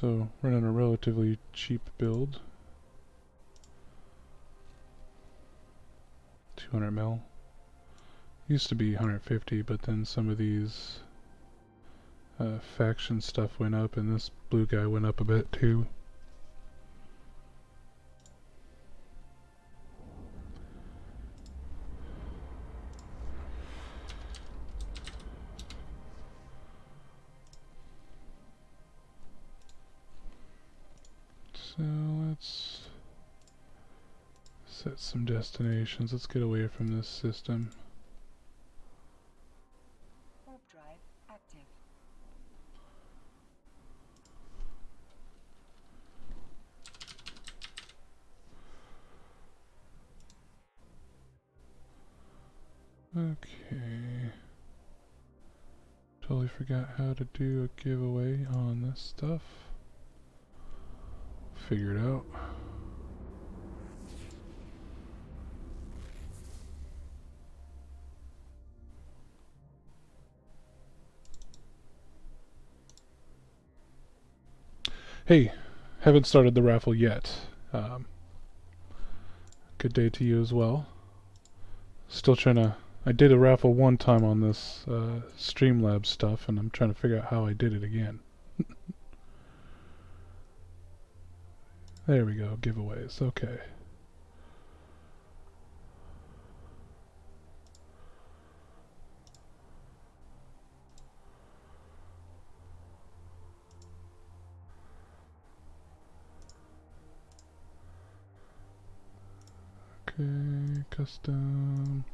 So running a relatively cheap build. 200 mil. Used to be 150, but then some of these faction stuff went up, and this blue guy went up a bit too. So let's set some destinations. Let's get away from this system. Warp drive active. Okay. Totally forgot how to do a giveaway on this stuff. Figure it out. Hey, haven't started the raffle yet. Good day to you as well. Still trying to... I did a raffle one time on this Streamlabs stuff, and I'm trying to figure out how I did it again. There we go, giveaways, okay. Okay, custom.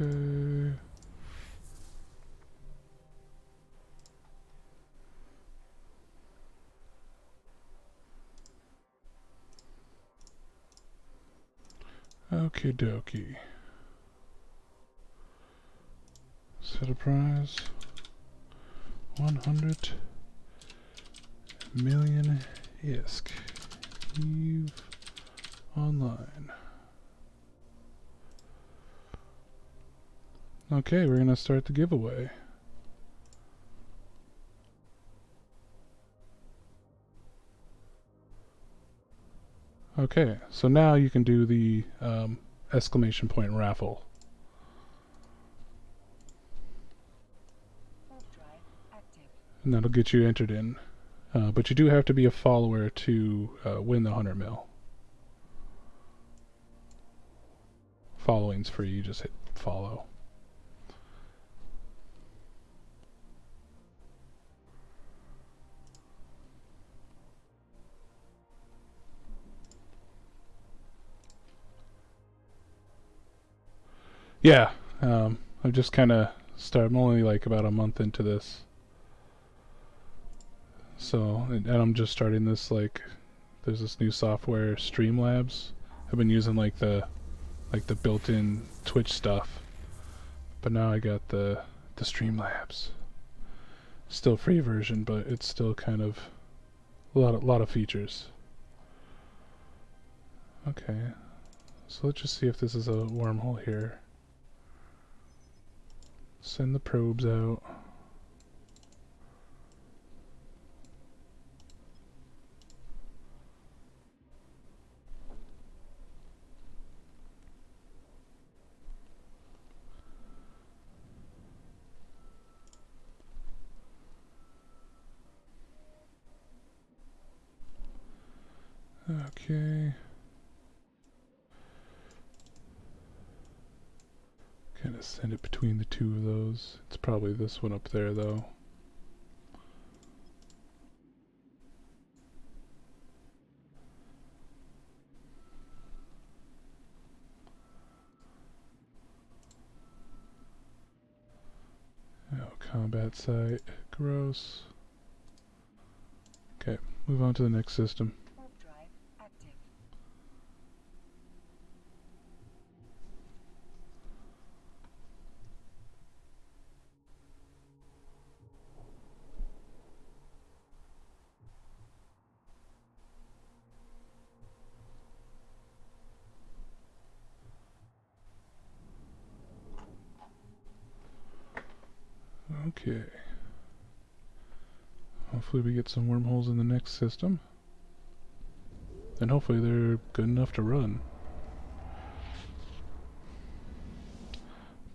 Okay. Okie dokie. Set a prize. 100 million ISK. Eve online. Okay, we're gonna start the giveaway. Okay, so now you can do the exclamation point raffle. And that'll get you entered in. But you do have to be a follower to win the 100 mil. Following's free, you just hit follow. Yeah, I've just kind of started. I'm only like about a month into this. So, and I'm just starting this, like, there's this new software, Streamlabs. I've been using like the built-in Twitch stuff, but now I got the Streamlabs. Still free version, but it's still kind of a lot of features. Okay, so let's just see if this is a wormhole here. Send the probes out. Okay. Kind of send it between the two of those. It's probably this one up there, though. Oh, combat site. Gross. Okay, move on to the next system. Okay. Hopefully we get some wormholes in the next system. And hopefully they're good enough to run.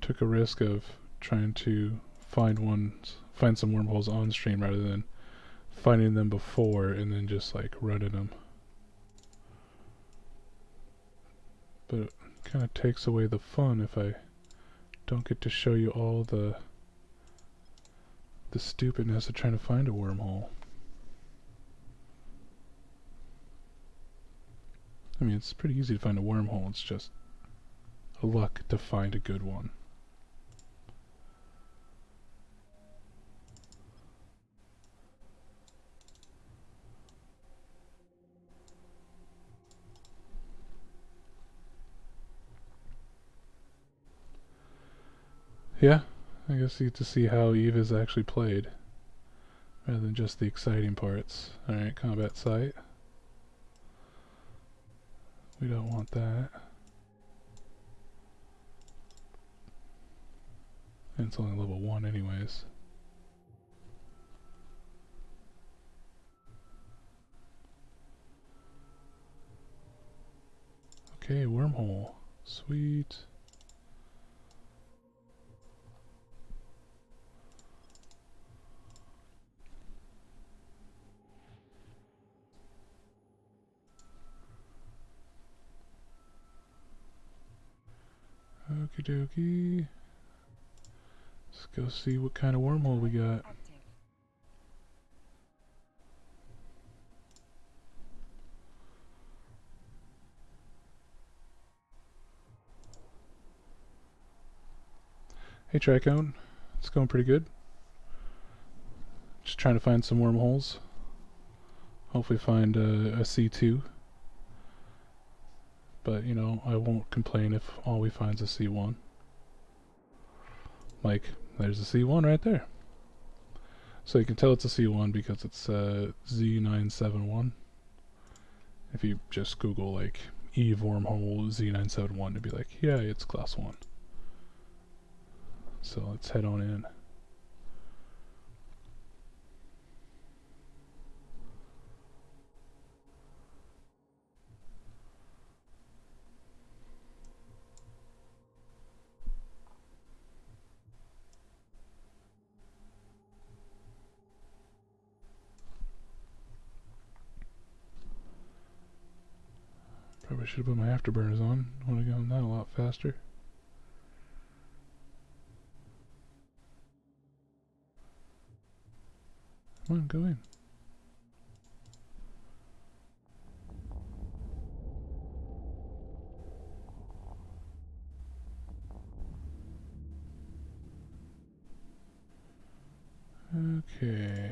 Took a risk of trying to find some wormholes on stream rather than finding them before and then just like running them. But it kind of takes away the fun if I don't get to show you all the stupidness of trying to find a wormhole. I mean, it's pretty easy to find a wormhole, it's just a luck to find a good one. Yeah, I guess you get to see how Eve is actually played, rather than just the exciting parts. Alright, combat site. We don't want that. And it's only level 1 anyways. Okay, wormhole. Sweet. Okie dokie. Let's go see what kind of wormhole we got. Active. Hey Tricone, it's going pretty good. Just trying to find some wormholes. Hopefully find a C2. But, you know, I won't complain if all we find is a C1. Like, there's a C1 right there. So you can tell it's a C1 because it's Z971. If you just Google, like, Eve wormhole Z971, it'd be like, yeah, it's class 1. So let's head on in. Probably should have put my afterburners on. I would have gone that a lot faster. Come on, go in. Okay.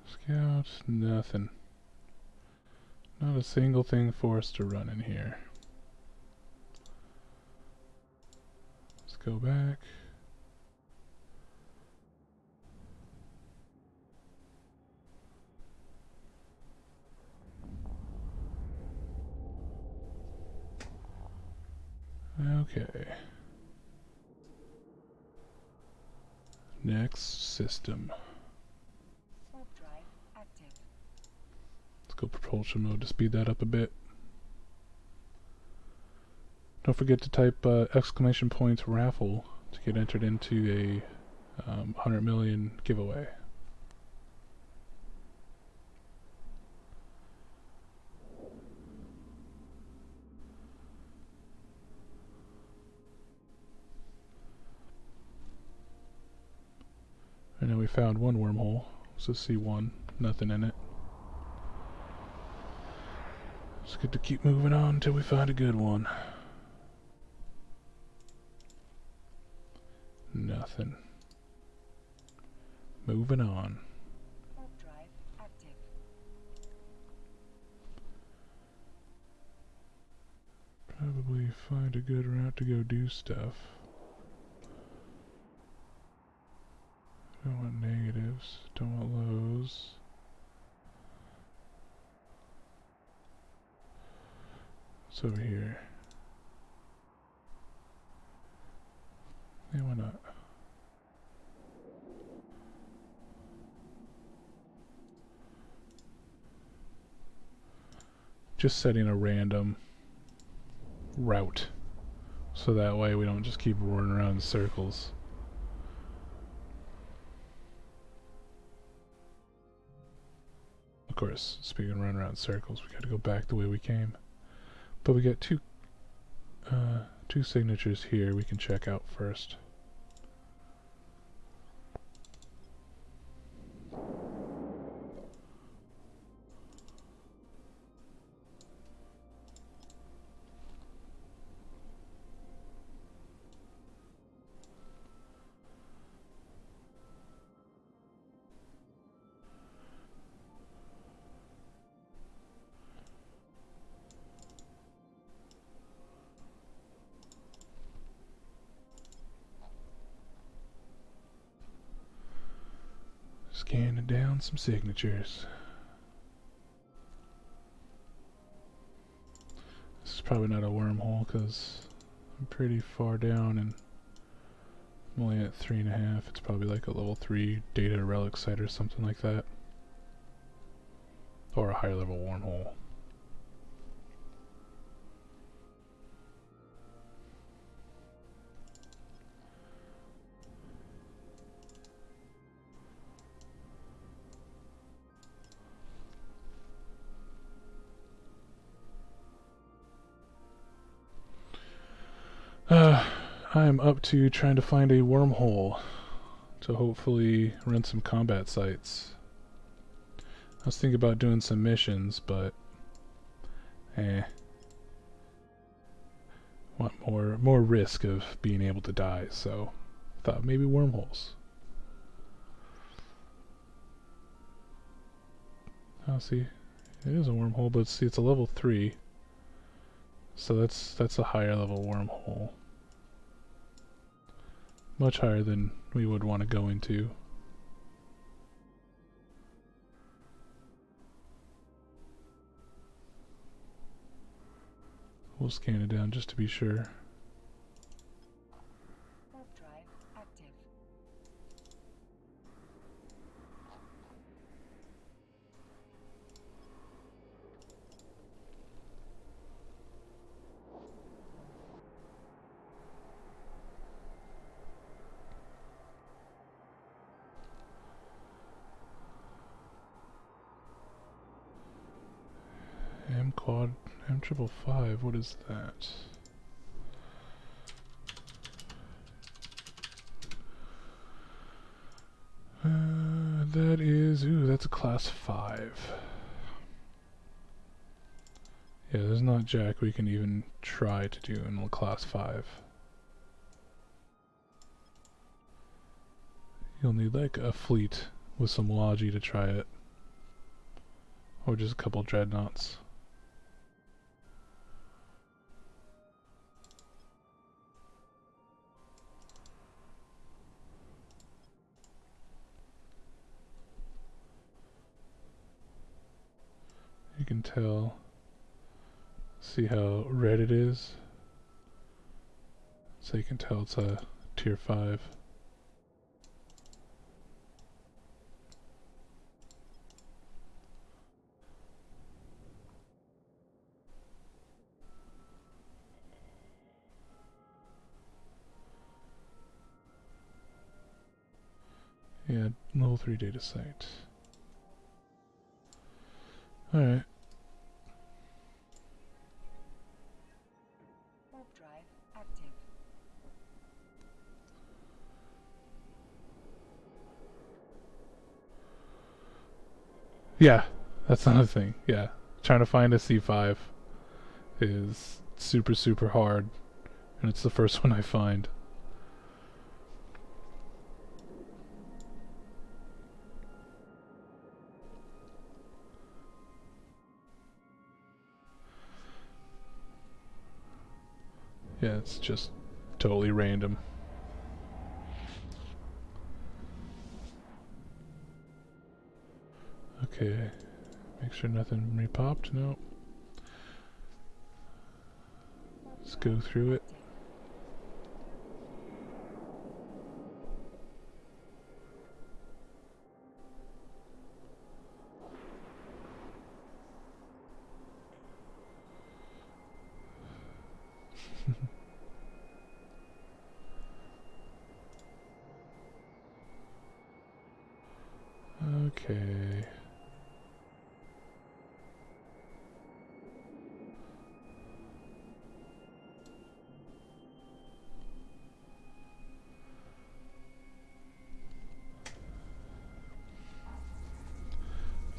Scouts, nothing. Not a single thing for us to run in here. Let's go back. Okay. Next system. Warp drive active. Let's go propulsion mode to speed that up a bit. Don't forget to type exclamation points raffle to get entered into a 100 million giveaway. I know we found one wormhole. It's a C1. Nothing in it. It's good to keep moving on until we find a good one. Nothing. Moving on. Warp drive active. Probably find a good route to go do stuff. Don't want negatives. Don't want lows. What's over here? Yeah, why not? just setting a random route. So that way we don't just keep roaring around in circles. Of course, speaking of running around in circles, we gotta go back the way we came. But we got two signatures here we can check out first. Scanning down some signatures. This is probably not a wormhole because I'm pretty far down and I'm only at 3.5. It's probably like a level 3 data relic site or something like that. Or a higher level wormhole. I am up to trying to find a wormhole to hopefully run some combat sites. I was thinking about doing some missions, but want more risk of being able to die, so I thought maybe wormholes. Oh, see, it is a wormhole, but see, it's a level 3, so that's a higher level wormhole. Much higher than we would want to go into. We'll scan it down just to be sure. Warp drive active. M555, what is that? That is, ooh, that's a class 5. Yeah, there's not jack we can even try to do in a class 5. You'll need like a fleet with some logi to try it. Or just a couple dreadnoughts. You can tell, see how red it is? So you can tell it's a tier 5. Yeah, level 3 data site. Alright. Warp drive active. Yeah, that's another thing. Yeah, trying to find a C5 is super hard, and it's the first one I find. Yeah, it's just totally random. Okay, make sure nothing repopped. No. Let's go through it.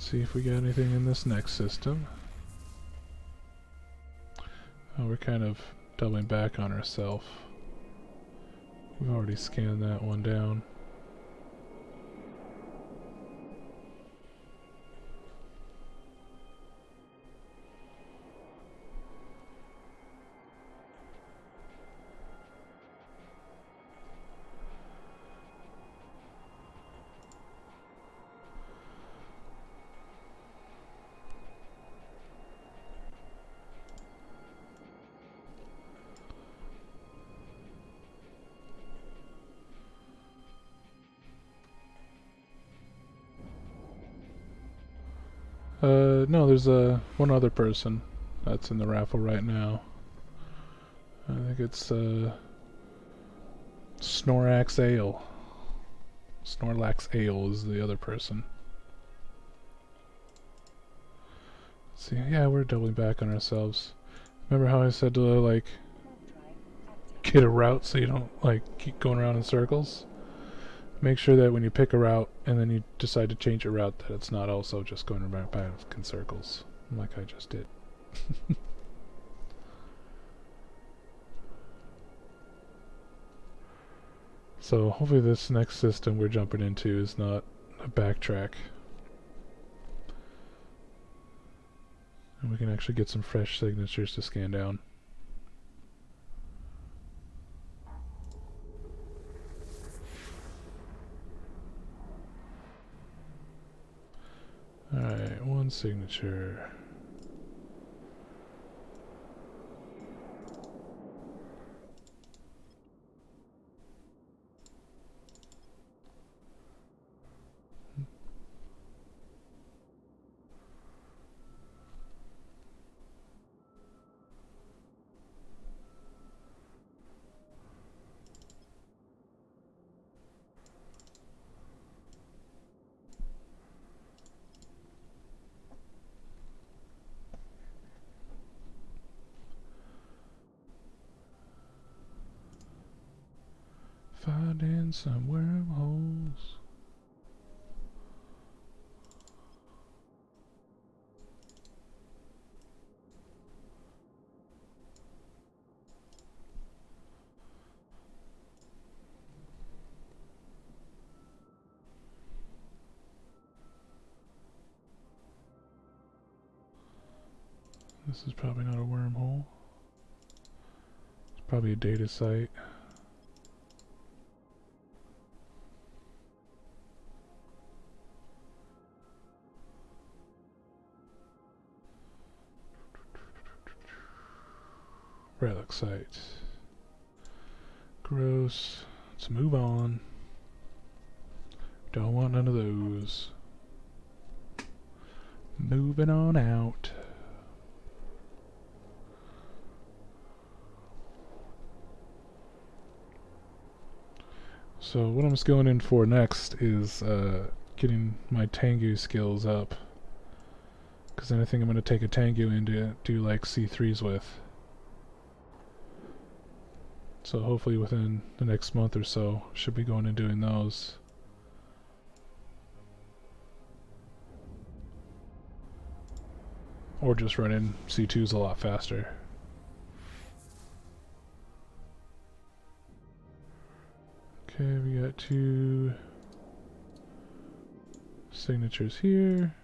See if we got anything in this next system. Oh, we're kind of doubling back on ourselves. We've already scanned that one down. No, there's one other person that's in the raffle right now. I think it's Snorlax Ale. Snorlax Ale is the other person. Let's see, yeah, we're doubling back on ourselves. Remember how I said to like get a route so you don't like keep going around in circles? Make sure that when you pick a route and then you decide to change your route that it's not also just going around back in circles like I just did. So hopefully this next system we're jumping into is not a backtrack. And we can actually get some fresh signatures to scan down. Alright, one signature. Finding some wormholes. This is probably not a wormhole. It's probably a data site. Relic site. Gross. Let's move on. Don't want none of those. Moving on out. So what I'm just going in for next is getting my Tengu skills up. Because then I think I'm going to take a Tengu in to do like C3s with. So hopefully within the next month or so, should be going and doing those. Or just running C2s a lot faster. Okay, we got 2 signatures here.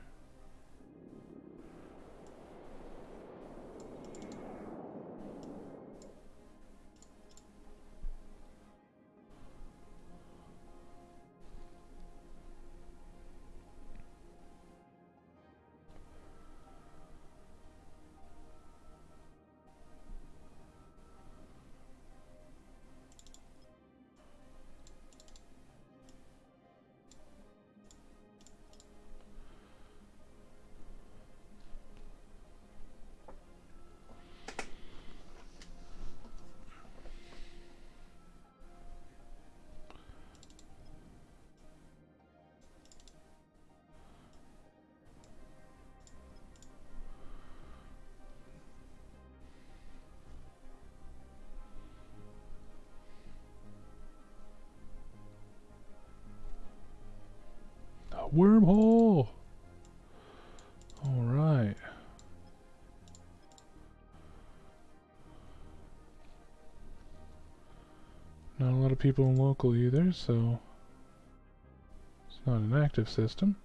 A wormhole! Not a lot of people in local either, so it's not an active system.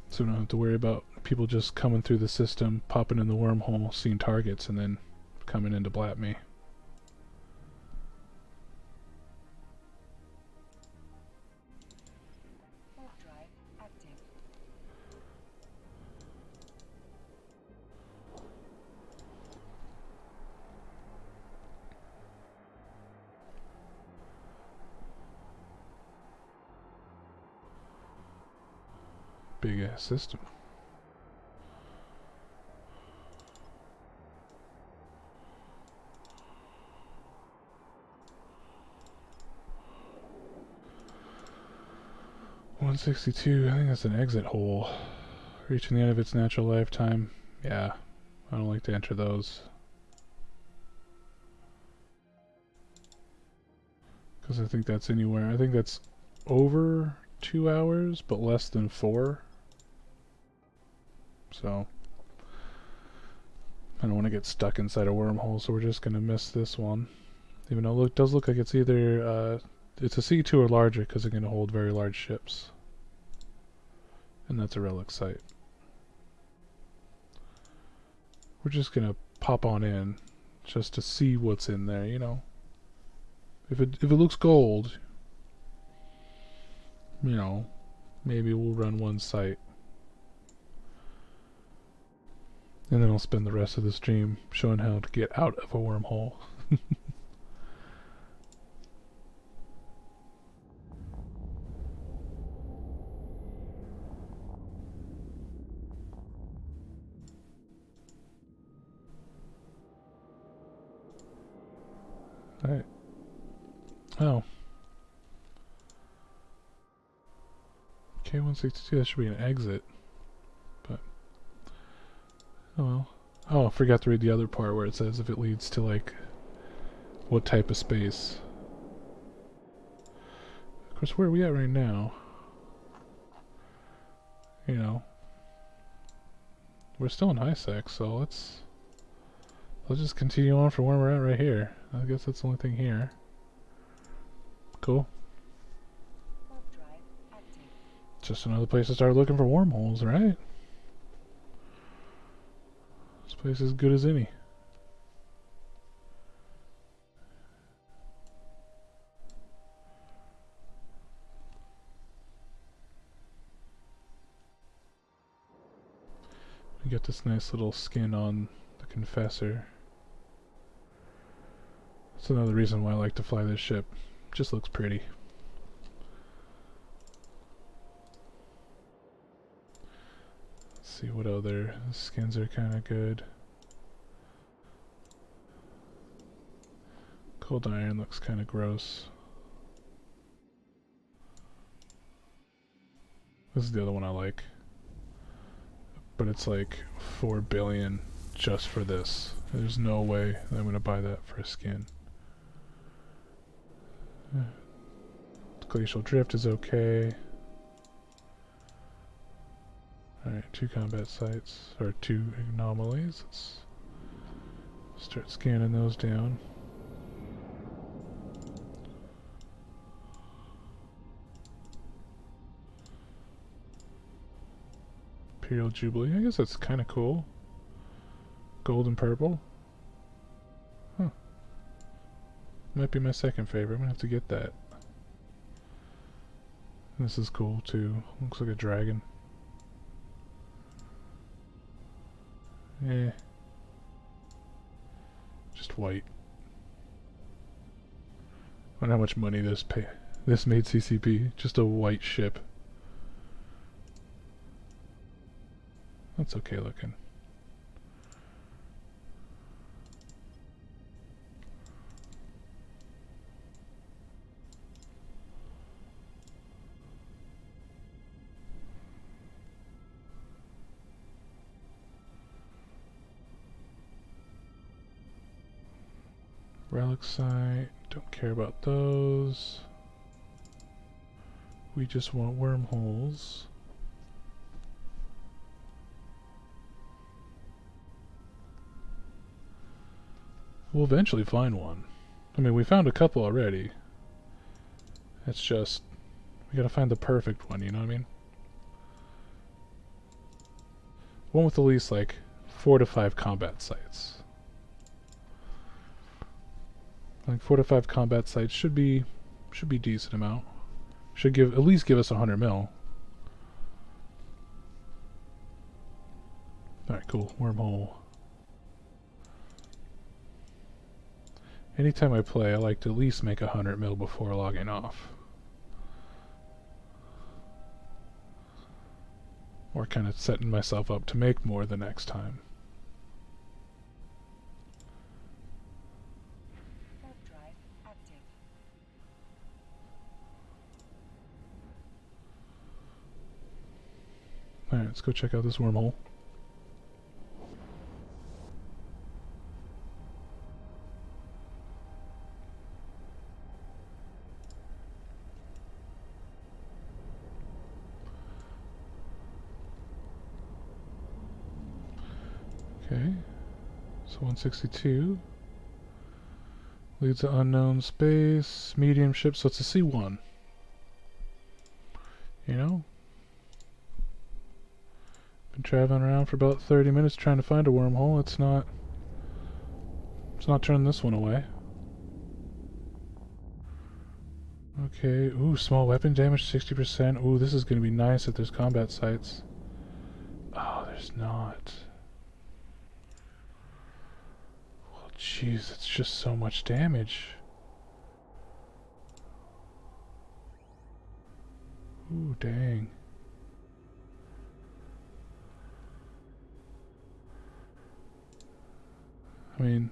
So we don't have to worry about people just coming through the system, popping in the wormhole, seeing targets, and then coming in to blap me. Warp drive active. Big ass system. $162, I think that's an exit hole. Reaching the end of its natural lifetime. Yeah, I don't like to enter those. Because I think that's anywhere. I think that's over 2 hours, but less than 4. So I don't want to get stuck inside a wormhole, so we're just going to miss this one. Even though it does look like it's either, it's a C2 or larger because it's going to hold very large ships. And that's a relic site. We're just going to pop on in just to see what's in there, you know. If it looks gold, you know, maybe we'll run one site. And then I'll spend the rest of the stream showing how to get out of a wormhole. Alright. Oh. K162, that should be an exit. But, oh well. Oh, I forgot to read the other part where it says if it leads to, like, what type of space. Of course, where are we at right now? You know. We're still in high sec, so let's just continue on from where we're at right here. I guess that's the only thing here. Cool. Warp drive active. Just another place to start looking for wormholes, right? This place is as good as any. We get this nice little skin on the Confessor. That's another reason why I like to fly this ship. Just looks pretty. Let's see what other skins are kind of good. Cold Iron looks kind of gross. This is the other one I like. But it's like 4 billion just for this. There's no way I'm going to buy that for a skin. Glacial Drift is okay. Alright, 2 combat sites, or 2 anomalies. Let's start scanning those down. Imperial Jubilee, I guess that's kind of cool. Gold and purple. Huh. Might be my second favorite, I'm gonna have to get that. This is cool too, looks like a dragon. Eh. Just white. I wonder how much money this made CCP. Just a white ship. That's okay looking. Relic site, don't care about those. We just want wormholes. We'll eventually find one. I mean, we found a couple already. It's just, we gotta find the perfect one, you know what I mean? One with at least like 4 to 5 combat sites. Like 4 to 5 combat sites should be decent amount. Should give at least give us 100 mil. Alright, cool. Wormhole. Anytime I play, I like to at least make 100 mil before logging off. Or kind of setting myself up to make more the next time. Warp drive active. Alright, let's go check out this wormhole. Okay, so 162 leads to unknown space, medium ship, so it's a C1. You know? Been traveling around for about 30 minutes trying to find a wormhole. It's not turning this one away. Okay, ooh, small weapon damage 60%. Ooh, this is gonna be nice if there's combat sites. Oh, there's not. Jeez, it's just so much damage. Ooh, dang. I mean,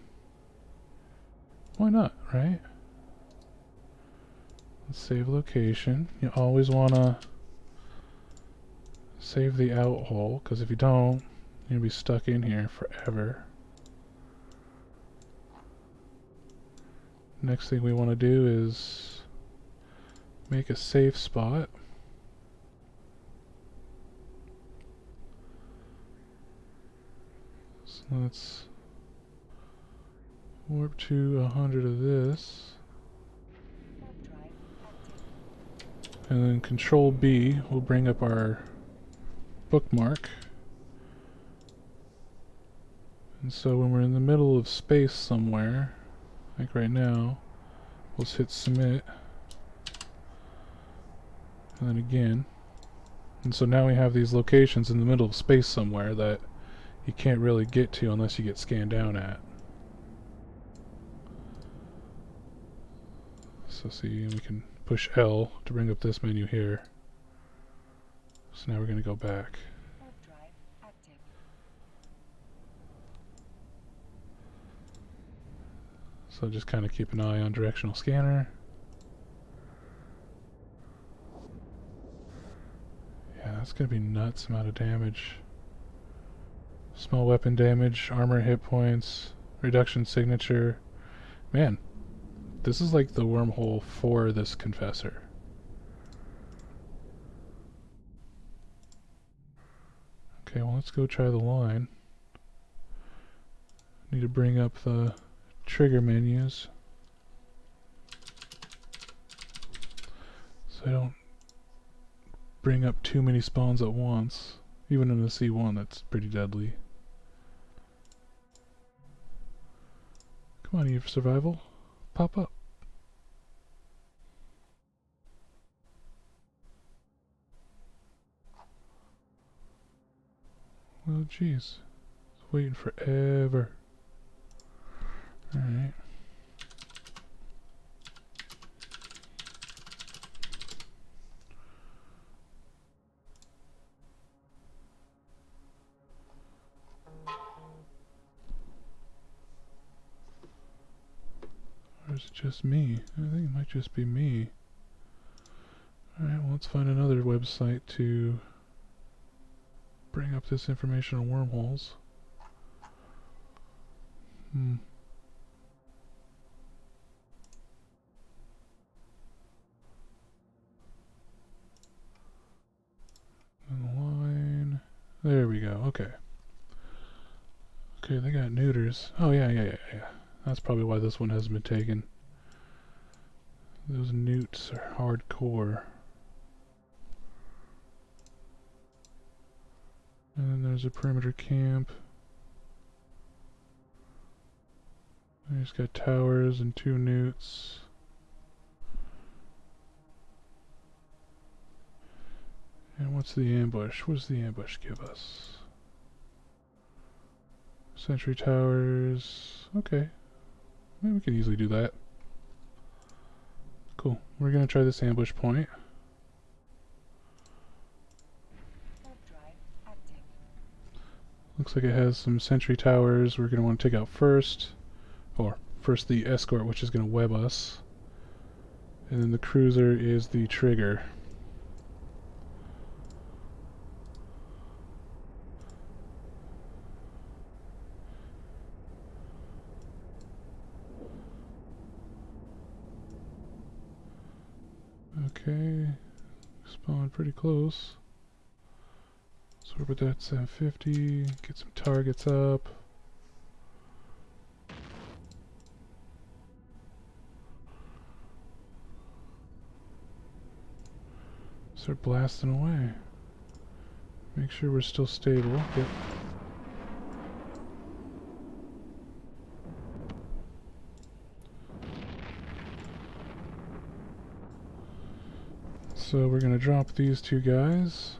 why not, right? Let's save location. You always want to save the out hole, because if you don't, you'll be stuck in here forever. Next thing we want to do is make a safe spot. So let's warp to 100 of this. Warp drive active. And then Control B will bring up our bookmark. And so when we're in the middle of space somewhere, like right now, we'll just hit submit. And then again. And so now we have these locations in the middle of space somewhere that you can't really get to unless you get scanned down at. So see, we can push L to bring up this menu here. So now we're going to go back. Warp drive active. So just kind of keep an eye on directional scanner. Yeah, that's going to be nuts amount of damage. Small weapon damage, armor hit points, reduction signature. Man, this is like the wormhole for this confessor. Okay, well let's go try the line. Need to bring up the trigger menus so I don't bring up too many spawns at once. Even in a C1, that's pretty deadly. Come on, Eve Survival. Pop up. Well, jeez. It's waiting forever. Alright. Or is it just me? I think it might just be me. Alright, well let's find another website to bring up this information on wormholes. And the line. There we go, okay. Okay, they got neuters. Oh yeah. That's probably why this one hasn't been taken. Those newts are hardcore. And then there's a perimeter camp. He's got towers and 2 newts. And what's the ambush? What does the ambush give us? Sentry towers. Okay. Maybe we can easily do that. Cool. We're gonna try this ambush point. Warp drive active. Looks like it has some sentry towers we're gonna want to take out first. Or first the escort, which is gonna web us. And then the cruiser is the trigger. Okay, spawn pretty close. So we're at that 750, get some targets up. Start blasting away. Make sure we're still stable. Yep. So we're gonna drop these 2 guys.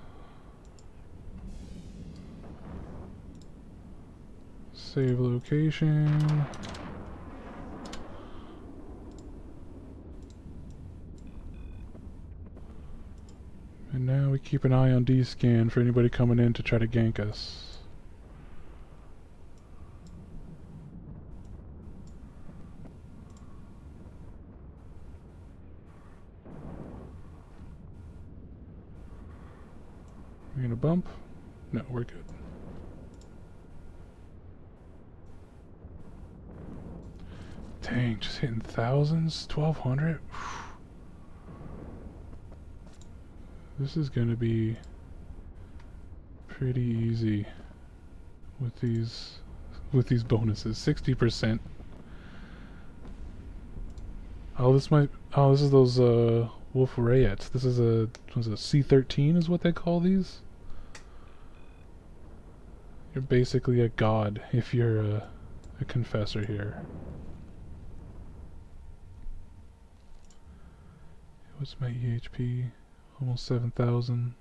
Save location. And now we keep an eye on D-scan for anybody coming in to try to gank us. We're gonna bump? No, we're good. Dang, just hitting thousands? 1200? This is gonna be pretty easy with these bonuses. 60%. Oh, this is those Wolf Rayettes. This is a C13 is what they call these. You're basically a god if you're a confessor here. What's my EHP? Almost 7,000.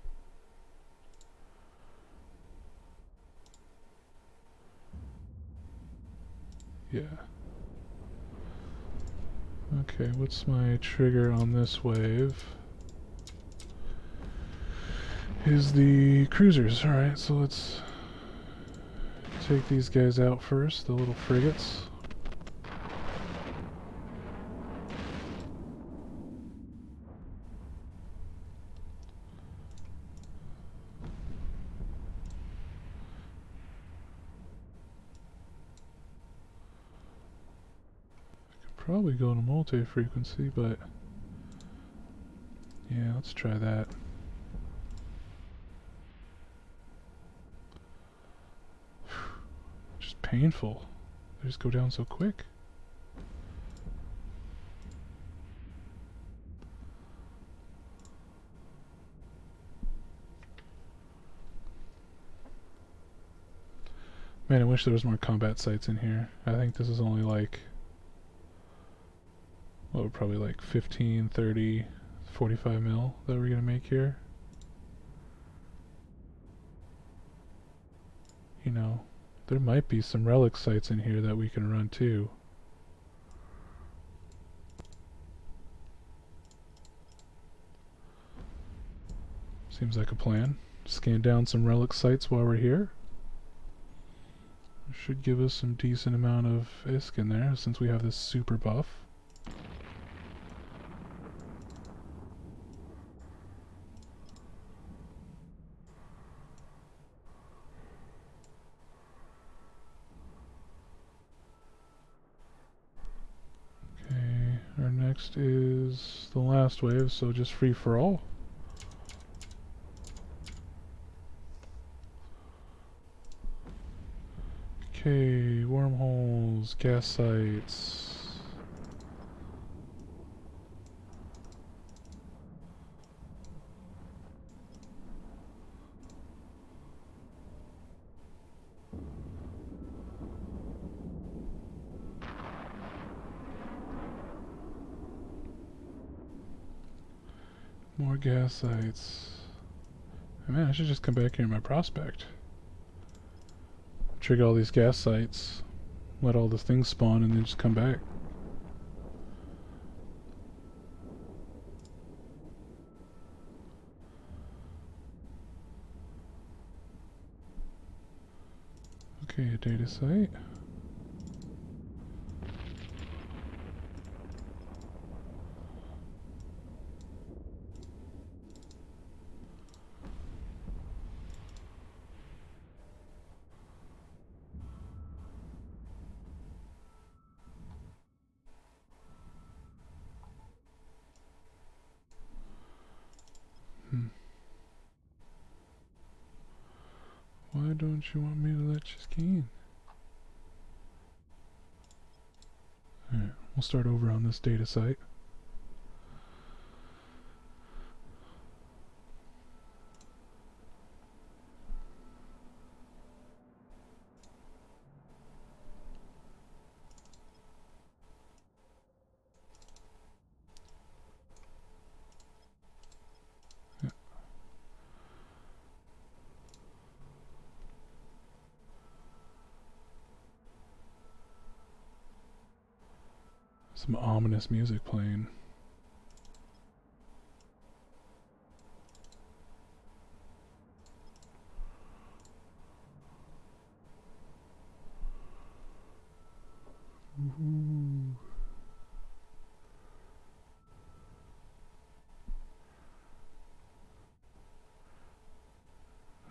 Yeah. Okay, what's my trigger on this wave? Is the cruisers. Alright, so let's take these guys out first, the little frigates. Probably go to multi-frequency, but yeah, let's try that. Just painful. They just go down so quick. Man, I wish there was more combat sites in here. I think this is only like, well, probably like 15, 30, 45 mil that we're gonna make here. You know, there might be some relic sites in here that we can run too. Seems like a plan. Scan down some relic sites while we're here. Should give us some decent amount of ISK in there since we have this super buff. Okay, our next is the last wave, so just free for all. Okay, wormholes, gas sites. More gas sites. Man, I should just come back here in my prospect. Trigger all these gas sites, let all the things spawn, and then just come back. Okay, a data site. Why don't you want me to let you ski? Alright, we'll start over on this data site. Yeah. Some ominous music playing. Ooh.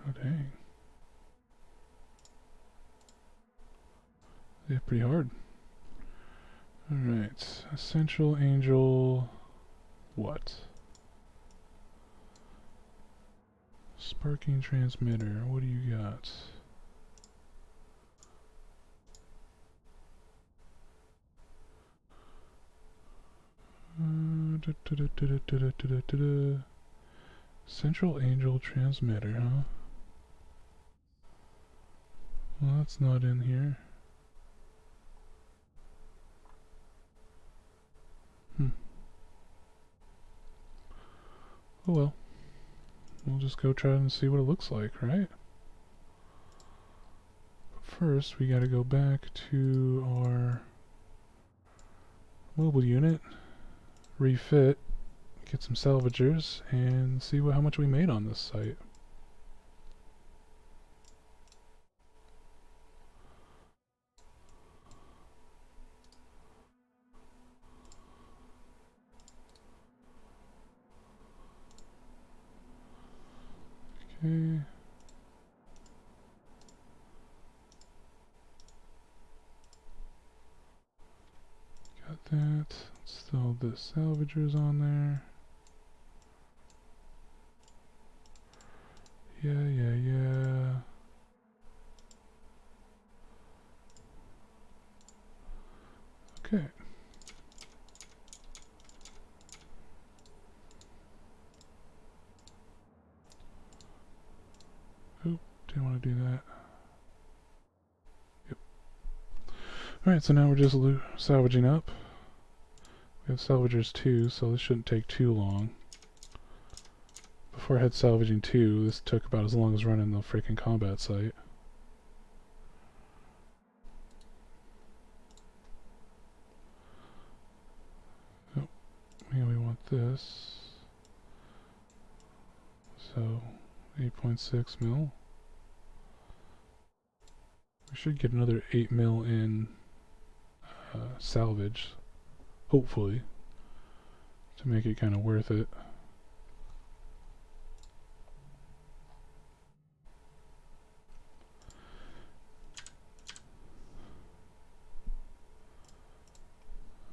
Oh dang. They hit pretty hard. Alright. Essential Angel. What? Sparking transmitter. What do you got? Central Angel transmitter, huh? Well, that's not in here. Oh well. We'll just go try and see what it looks like, right? But first, we gotta go back to our mobile unit, refit, get some salvagers, and see how much we made on this site. Okay. Got that. Let's throw the salvagers on there. Yeah. Okay. Oop, didn't want to do that. Yep. Alright, so now we're just salvaging up. We have salvagers 2, so this shouldn't take too long. Before I had salvaging 2, this took about as long as running the freaking combat site. Oh, yeah, we want this. So, 8.6 mil. We should get another 8 mil in salvage, hopefully, to make it kind of worth it.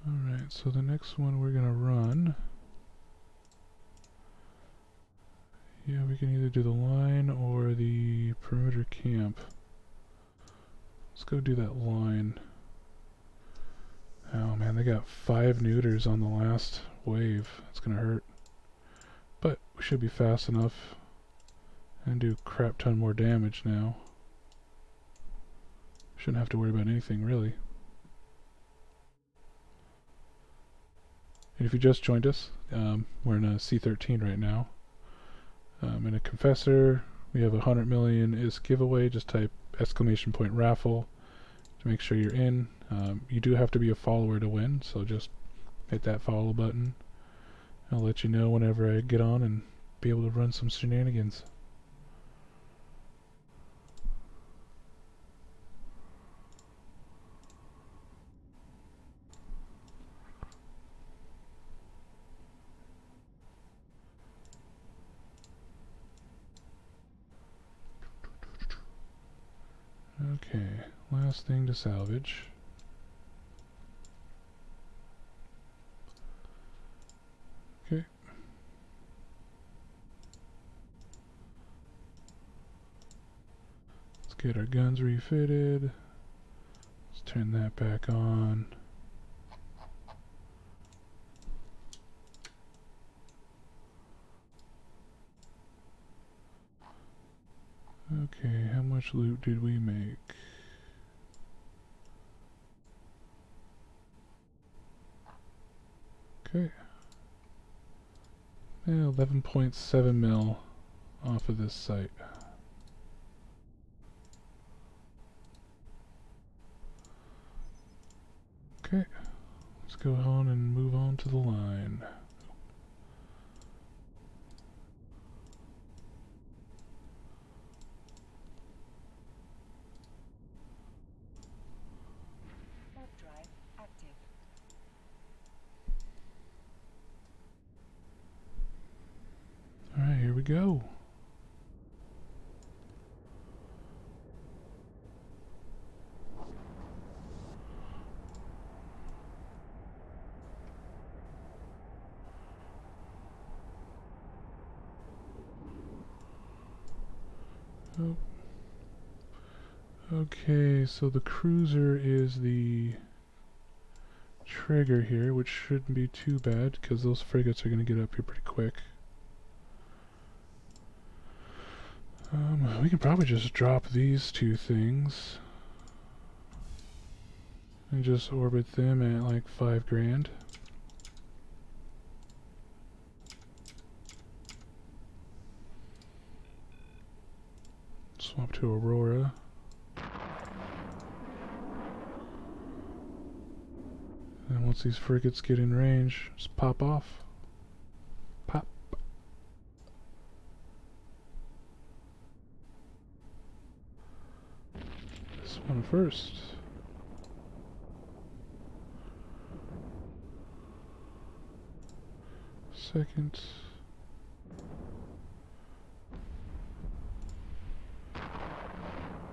Alright, so the next one we're gonna run. Yeah, we can either do the line or the perimeter camp. Let's go do that line. Oh man, they got 5 neuters on the last wave. That's gonna hurt. But we should be fast enough and do a crap ton more damage now. Shouldn't have to worry about anything really. And if you just joined us, we're in a C13 right now. In a confessor, we have 100 million is giveaway. Just type !raffle to make sure you're in. You do have to be a follower to win, so just hit that follow button. I'll let you know whenever I get on and be able to run some shenanigans. Okay, last thing to salvage. Okay. Let's get our guns refitted. Let's turn that back on. Okay, how much loot did we make? Okay. Yeah, 11.7 mil off of this site. Okay, let's go on and move on to the line. Warp drive active. Alright, here we go. Oh. Okay, so the cruiser is the trigger here, which shouldn't be too bad because those frigates are going to get up here pretty quick. We can probably just drop these two things and just orbit them at like 5 grand. Swap to Aurora. And once these frigates get in range, just pop off. Pop. This one first. Second.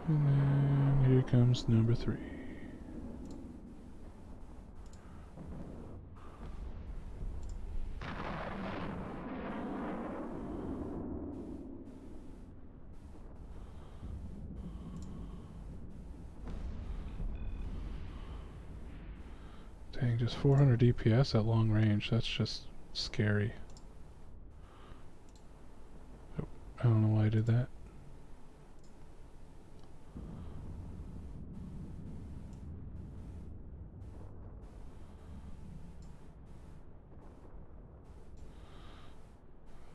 And then here comes number 3. Dang, just 400 DPS at long range, that's just scary. Oh, I don't know why I did that.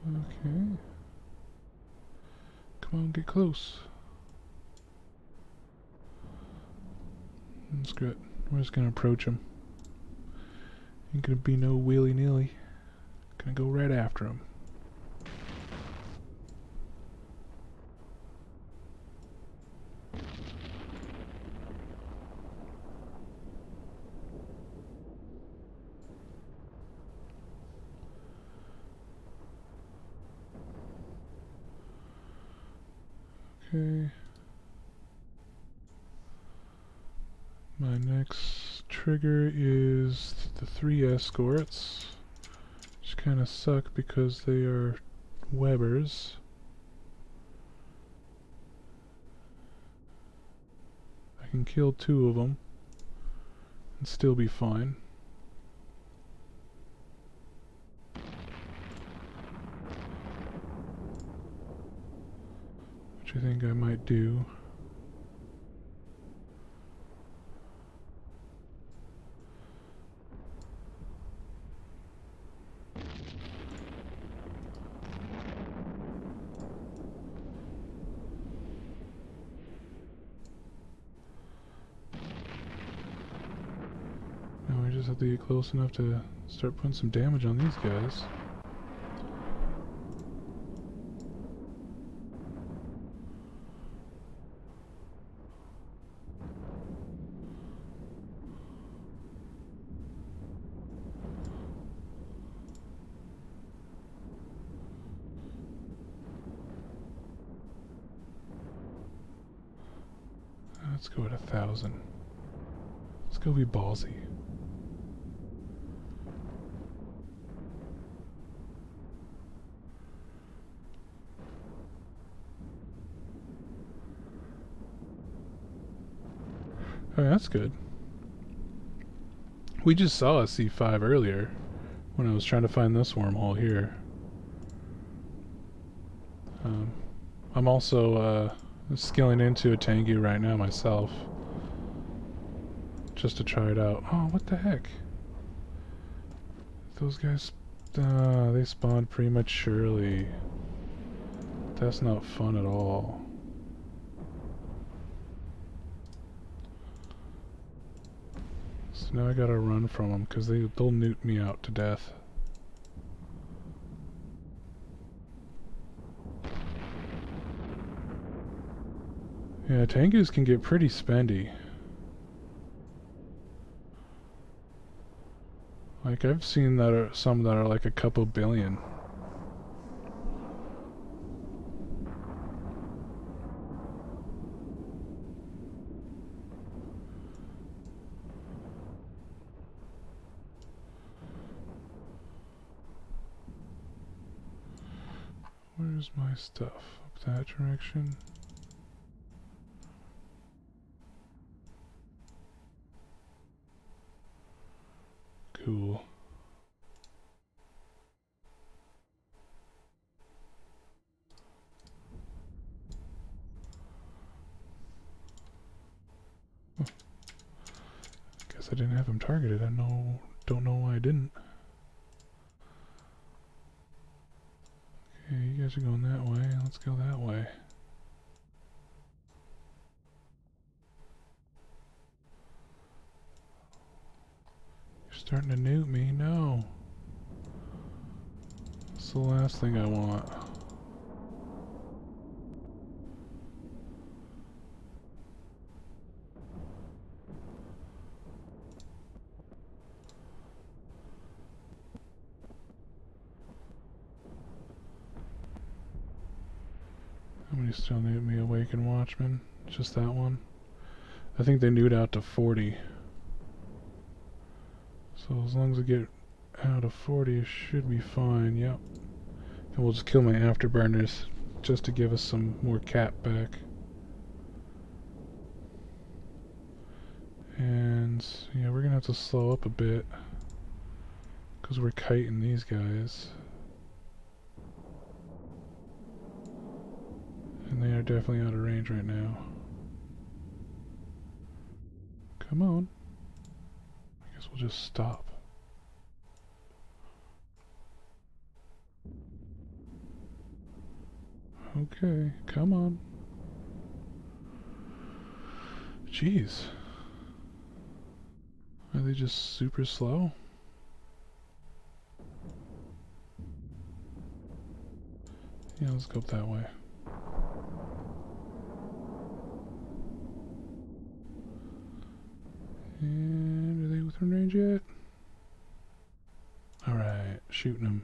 Okay. Come on, get close. That's good. We're just gonna approach him. Ain't gonna be no willy-nilly. Gonna go right after him. Okay. My next trigger is the 3 escorts, which kind of suck because they are Webbers. I can kill 2 of them and still be fine. Which I think I might do. Now we just have to get close enough to start putting some damage on these guys. Let's go at 1,000. Let's go be ballsy. Oh, that's good. We just saw a C5 earlier when I was trying to find this wormhole here. I'm also skilling into a Tengu right now myself, just to try it out. Oh, what the heck? Those guys, they spawned prematurely. That's not fun at all. So now I gotta run from them because they'll nuke me out to death. Yeah, Tengus can get pretty spendy. Like, I've seen that are some that are like a couple billion. Where's my stuff? Up that direction? Cool. Oh. Guess I didn't have him targeted. I don't know why I didn't. Okay, you guys are going that way. Let's go that way. You're starting to nuke me. No. That's the last thing I want. How many still nuke me? Awaken Watchman? Just that one? I think they nuked out to 40. So as long as I get out of 40, it should be fine. Yep. And we'll just kill my afterburners just to give us some more cap back. And yeah, we're gonna have to slow up a bit because we're kiting these guys. And they are definitely out of range right now. Come on. I guess we'll just stop. Okay, come on. Jeez. Are they just super slow? Yeah, let's go up that way. And are they within range yet? Alright, shooting them.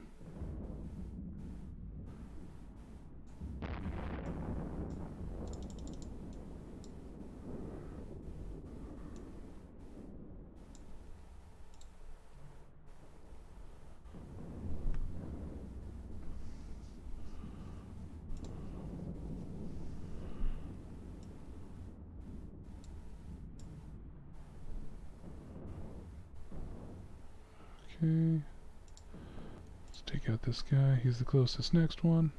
Okay. Let's take out this guy. He's the closest next one.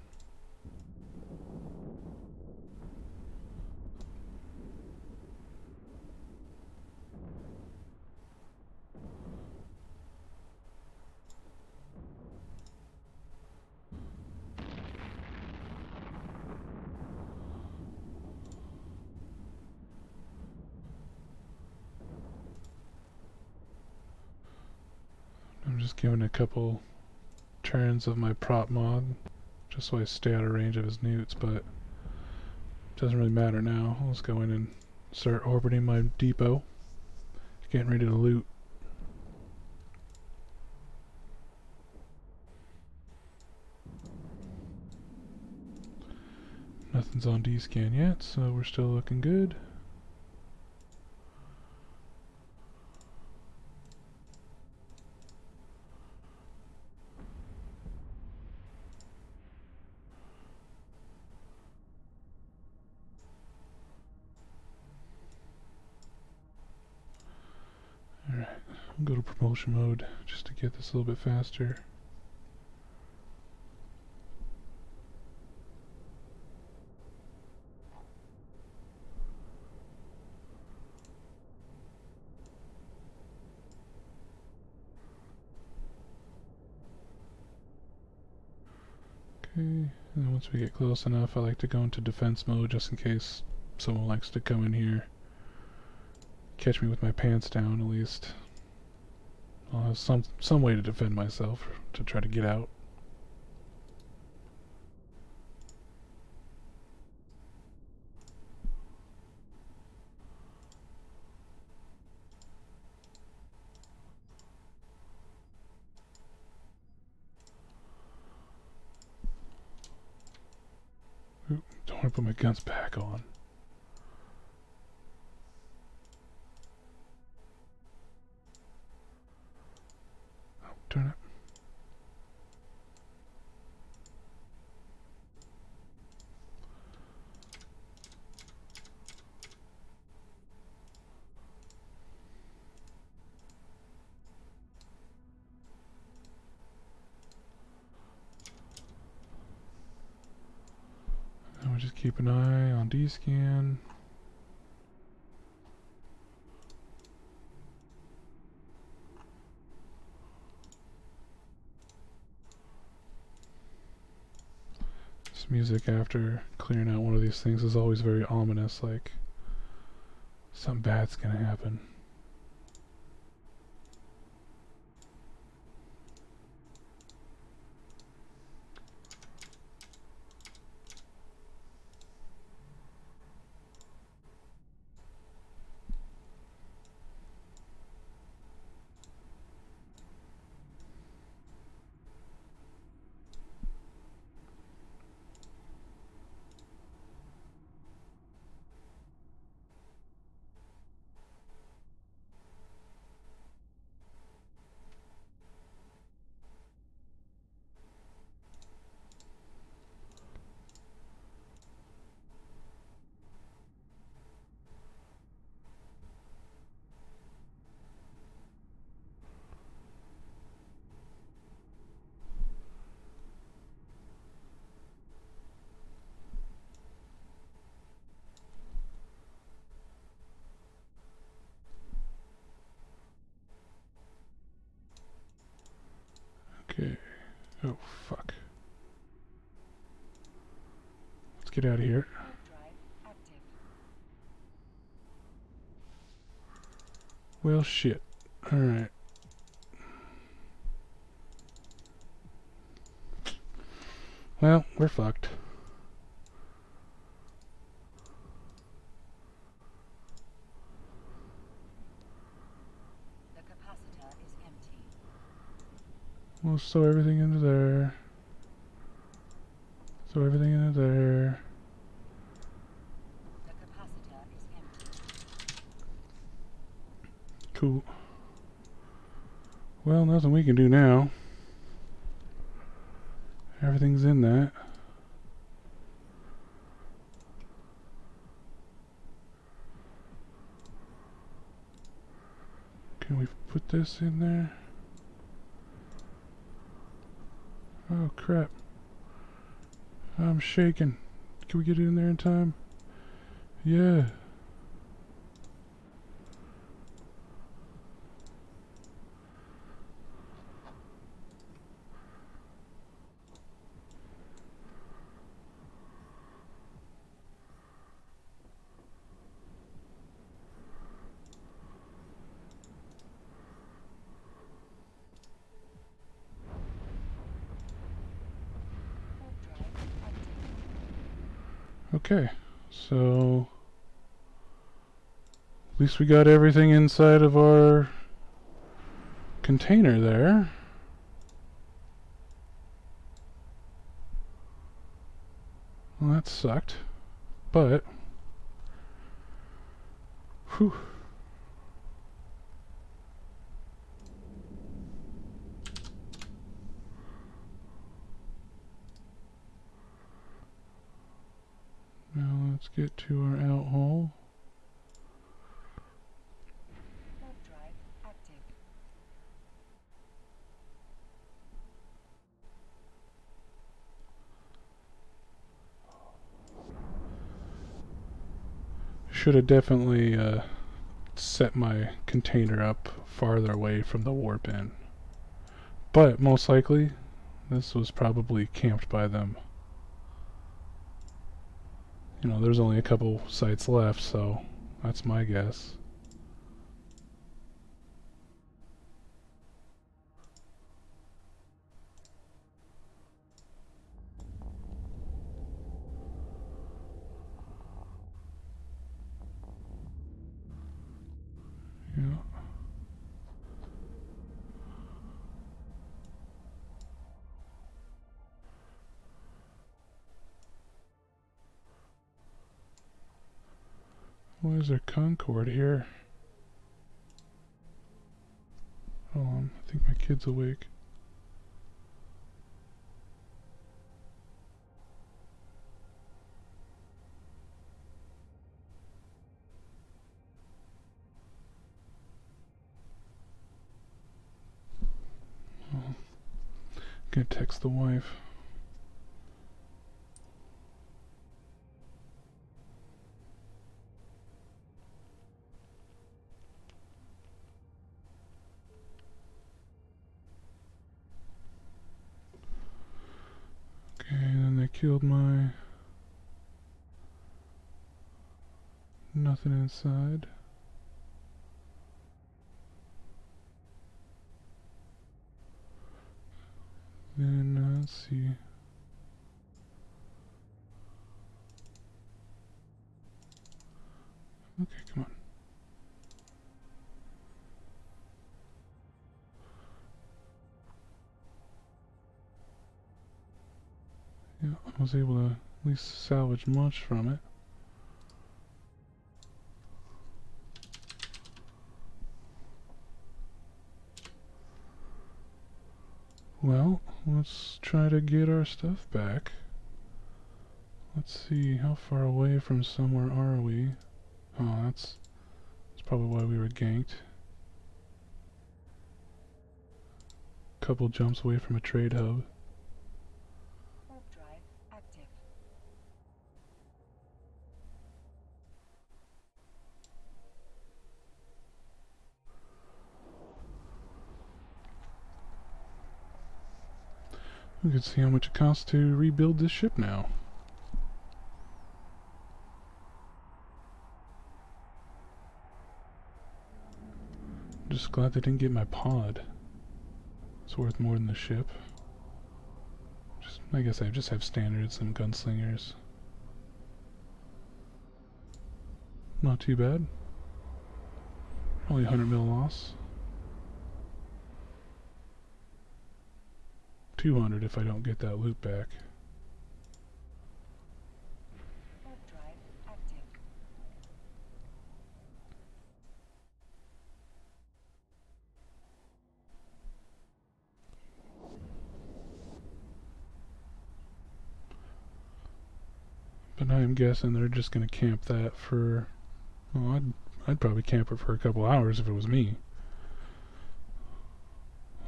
I'm just giving a couple turns of my prop mod just so I stay out of range of his newts, but it doesn't really matter now. Let's go in and start orbiting my depot. Getting ready to loot. Nothing's on D-scan yet, so we're still looking good. Alright, we'll go to promotion mode just to get this a little bit faster. Okay, and then once we get close enough, I like to go into defense mode just in case someone likes to come in here. Catch me with my pants down at least. I'll have some way to defend myself to try to get out. Oop, don't want to put my guns back on. Oh, darn it. And we'll just keep an eye on D-scan. This music after clearing out one of these things is always very ominous, like something bad's gonna happen. Okay. Oh, fuck. Let's get out of here. Hard drive active. Well, shit. Alright. Well, we're fucked. The capacitor is empty. We'll sew everything into there. Sew everything into there. The capacitor is empty. Cool. Well, nothing we can do now. Everything's in that. Can we put this in there? crap. I'm shaking. Can we get in there in time? Yeah. Warp drive active. Okay. So at least we got everything inside of our container there. Well, that sucked. But whew. Now let's get to our out hole. Warp drive active. Should have definitely set my container up farther away from the warp in. But most likely, this was probably camped by them. You know, there's only a couple sites left, so that's my guess. Yeah. Why is there Concord here? Hold on, I think my kid's awake. Oh, gonna text the wife. Okay, and then they killed my... Nothing inside. Then, let's see. Okay, come on. Yeah, I was able to at least salvage much from it. Well, let's try to get our stuff back. Let's see, how far away from somewhere are we? Oh, that's probably why we were ganked. Couple jumps away from a trade hub. Warp drive active. We can see how much it costs to rebuild this ship now. Just glad they didn't get my pod. It's worth more than the ship. I guess I just have standards and gunslingers. Not too bad. Only 100 mil loss. 200 if I don't get that loot back. Warp drive active. But I'm guessing they're just gonna camp that for... Well, I'd probably camp it for a couple hours if it was me.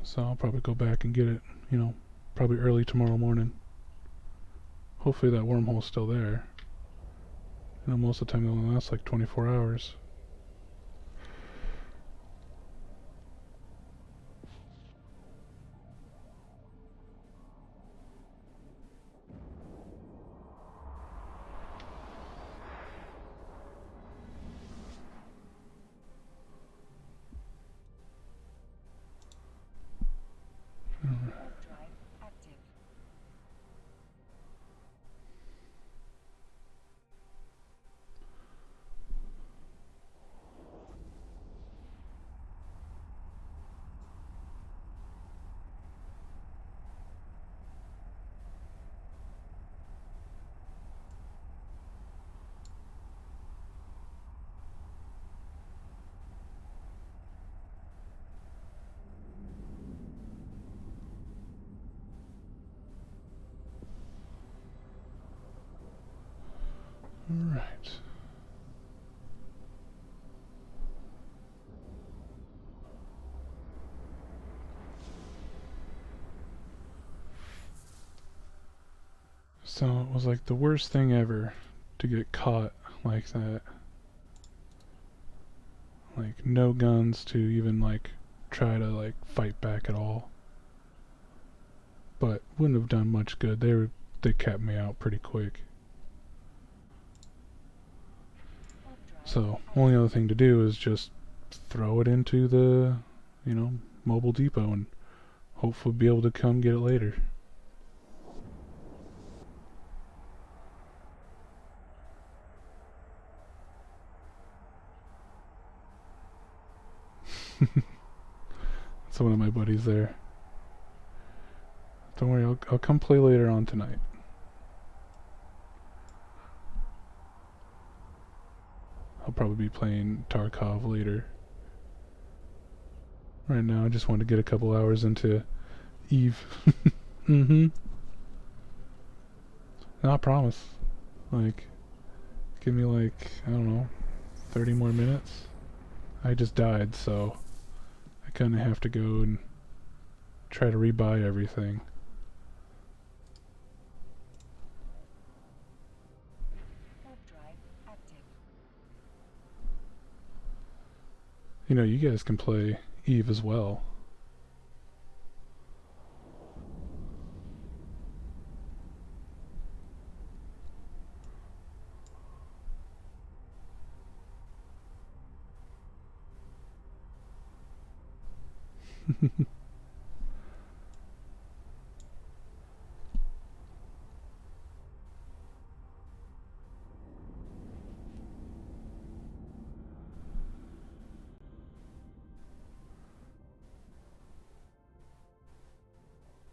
So I'll probably go back and get it, you know, Probably early tomorrow morning. Hopefully that wormhole's still there. You know, most of the time it only lasts like 24 hours. Warp drive active. Alright. So it was like the worst thing ever to get caught like that. Like no guns to even like try to like fight back at all. But wouldn't have done much good. They kept me out pretty quick. Warp drive So active. only other thing to do is just throw it into the, you know, mobile depot and hopefully be able to come get it later. That's one of my buddies there. Don't worry, I'll come play later on tonight. I'll probably be playing Tarkov later. Right now, I just want to get a couple hours into Eve. Mm-hmm. No, I promise. Like, give me like, I don't know, 30 more minutes. I just died, so I kind of have to go and try to rebuy everything. Warp drive active. You know, you guys can play Eve as well.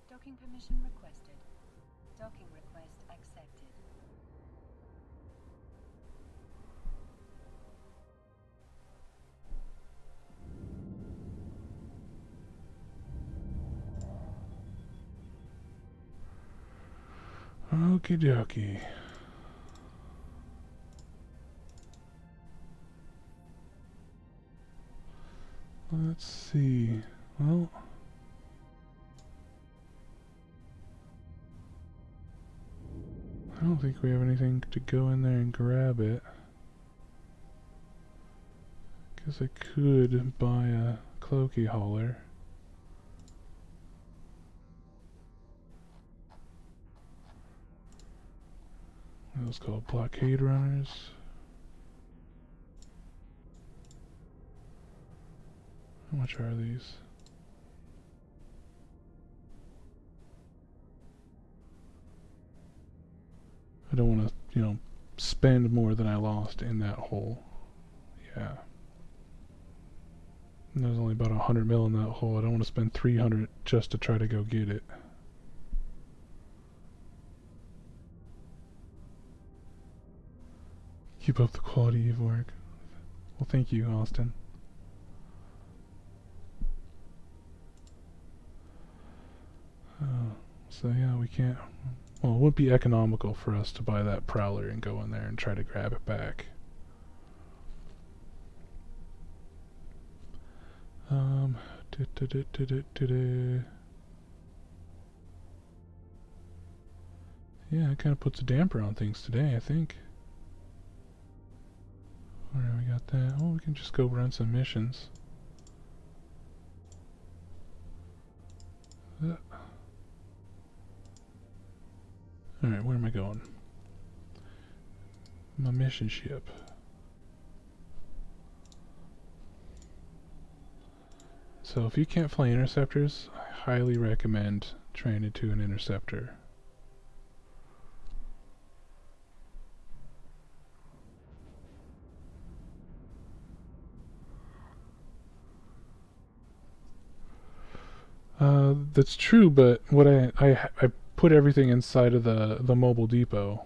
Docking permission requested. Docking request accepted. Okie dokie. Let's see. Well, I don't think we have anything to go in there and grab it. Guess I could buy a cloaky hauler. Those called blockade runners. How much are these? I don't want to, you know, spend more than I lost in that hole. Yeah. And there's only about 100 mil in that hole. I don't want to spend 300 just to try to go get it. Keep up the quality of work. Well, thank you, Austin. So yeah, we can't. Well, it wouldn't be economical for us to buy that prowler and go in there and try to grab it back. Um, Yeah, it kind of puts a damper on things today, I think. Alright, we got that. Oh, we can just go run some missions. Alright, where am I going? My mission ship. So if you can't fly interceptors, I highly recommend trying into an interceptor. That's true, but what I put everything inside of the mobile depot.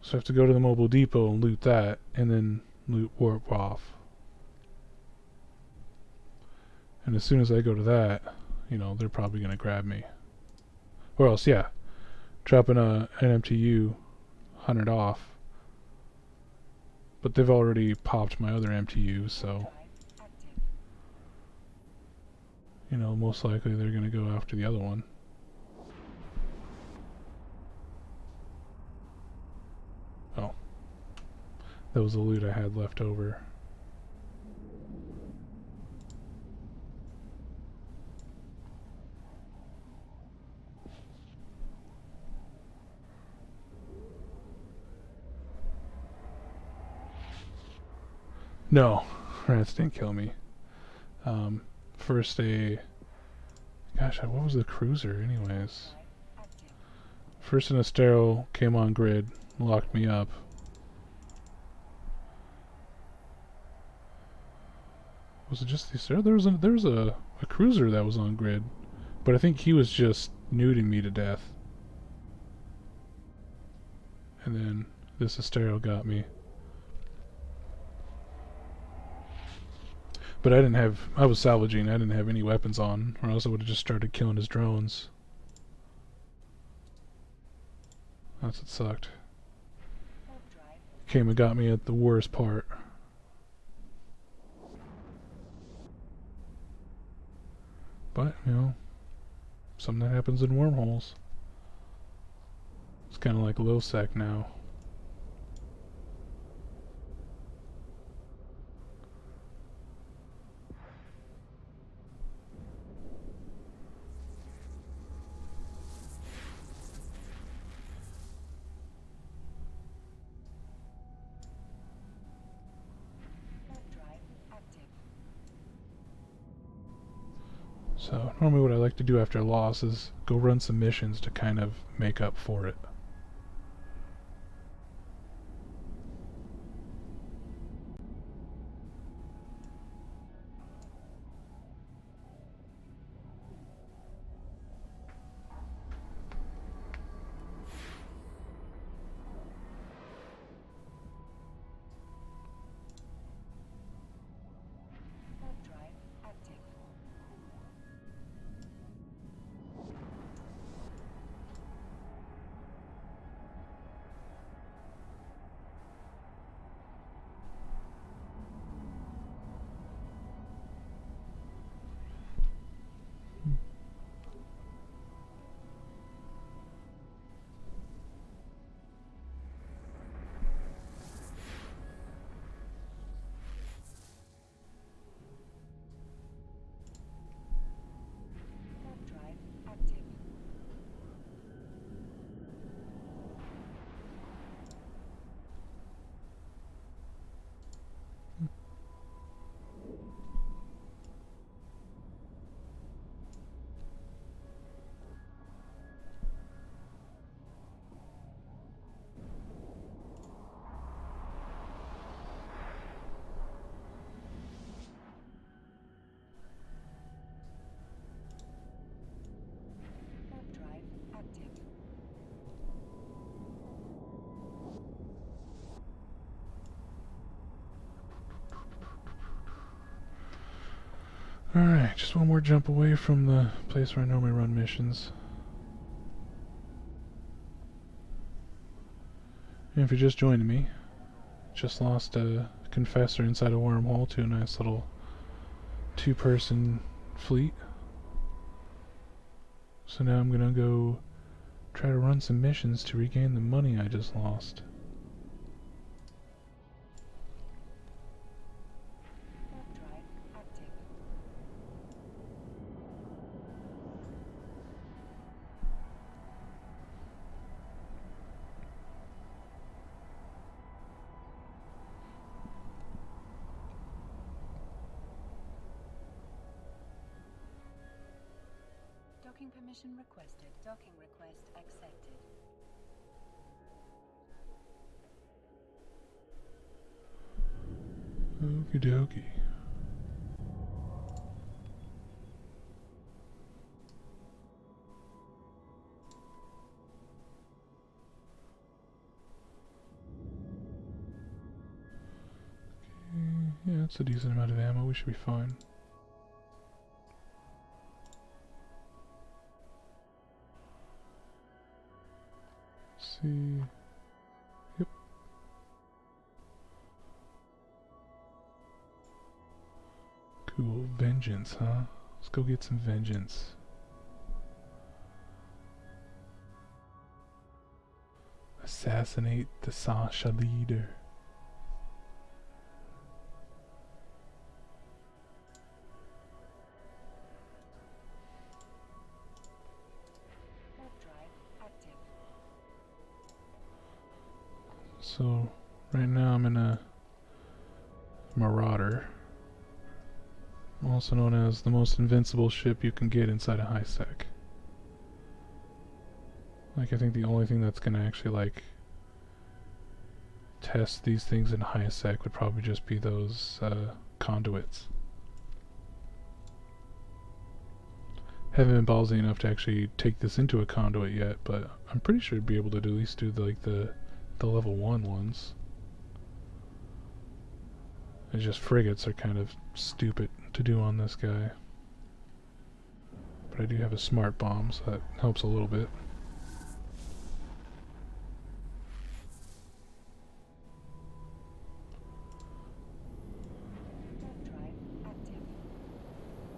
So I have to go to the mobile depot and loot that, and then loot warp off. And as soon as I go to that, you know, they're probably gonna grab me. Or else, yeah, dropping an MTU, 100 off. But they've already popped my other MTU, so you know, most likely they're gonna go after the other one. Oh. That was the loot I had left over. No, rats didn't kill me. First gosh, what was the cruiser anyways? First an Astero came on grid, locked me up. Was it just the Astero? There was a cruiser that was on grid, but I think he was just nuding me to death. And then this Astero got me. But I was salvaging, I didn't have any weapons on, or else I would have just started killing his drones. That's what sucked. Came and got me at the worst part. But, you know, something that happens in wormholes. It's kind of like low sec now. So normally what I like to do after a loss is go run some missions to kind of make up for it. Alright, just one more jump away from the place where I normally run missions. And if you're just joining me, just lost a confessor inside a wormhole to a nice little two-person fleet. So now I'm gonna go try to run some missions to regain the money I just lost. Warp drive active. Docking permission requested. Docking request accepted. Okie dokie. Yeah, that's a decent amount of ammo. We should be fine. Let's see. Yep. Cool. Vengeance, huh? Let's go get some vengeance. Assassinate the Sasha leader. Warp drive active. So, right now I'm in a Marauder, also known as the most invincible ship you can get inside a high sec. Like, I think the only thing that's gonna actually, like, test these things in high sec would probably just be those conduits. Haven't been ballsy enough to actually take this into a conduit yet, but I'm pretty sure I'd be able to at least do the level 1 ones. It's just frigates are kind of stupid to do on this guy. But I do have a smart bomb, so that helps a little bit. Warp drive active. Warp drive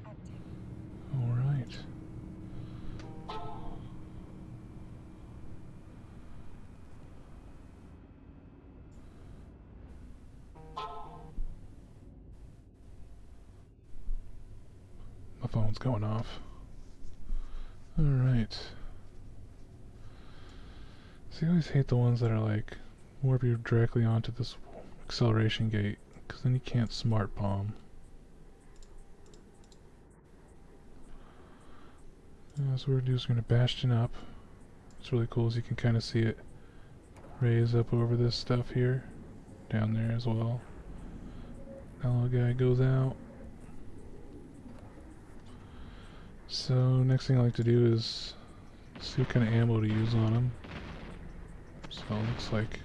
active. Alright. My phone's going off. Alright. See, I always hate the ones that are like, warp you directly onto this acceleration gate, because then you can't smart bomb. So what we're gonna do is we're gonna bastion up. It's really cool as you can kind of see it raise up over this stuff here, down there as well. That little guy goes out. So next thing I like to do is see what kind of ammo to use on him. So it looks like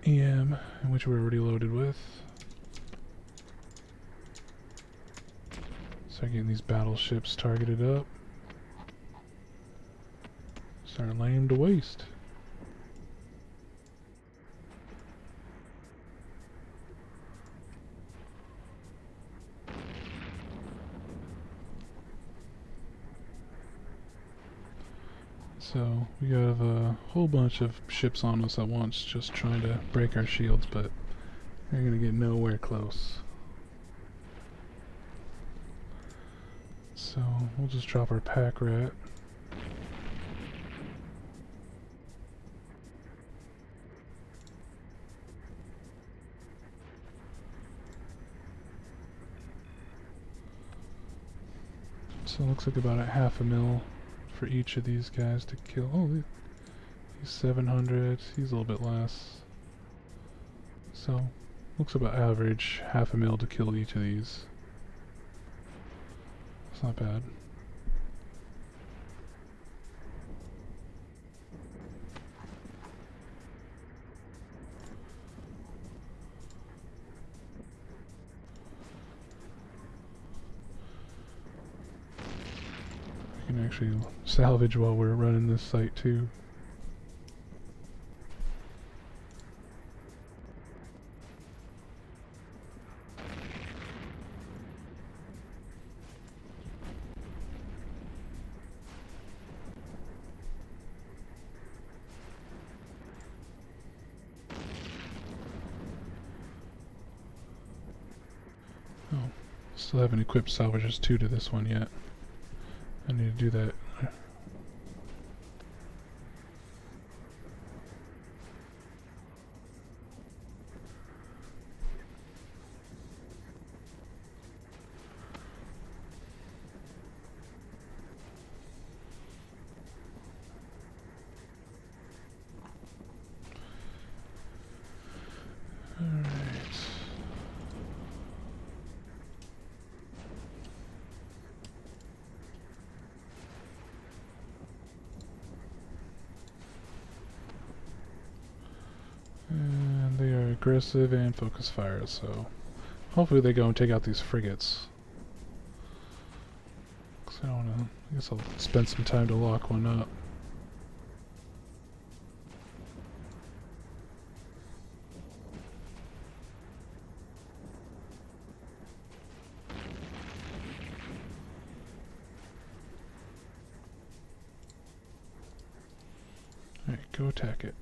EM, which we're already loaded with. Start getting these battleships targeted up. Start laying them to waste. So we have a whole bunch of ships on us at once just trying to break our shields, but they're gonna get nowhere close. So we'll just drop our pack rat. So it looks like about a half a mil for each of these guys to kill. Oh, He's 700. He's a little bit less. So, looks about average. Half a mil to kill each of these. It's not bad. We can actually salvage while we're running this site too. Oh, still haven't equipped salvagers 2 to this one yet. I need to do that. Alright. And they are aggressive and focus fire, so hopefully they go and take out these frigates. Cause I guess I'll spend some time to lock one up. Alright, go attack it.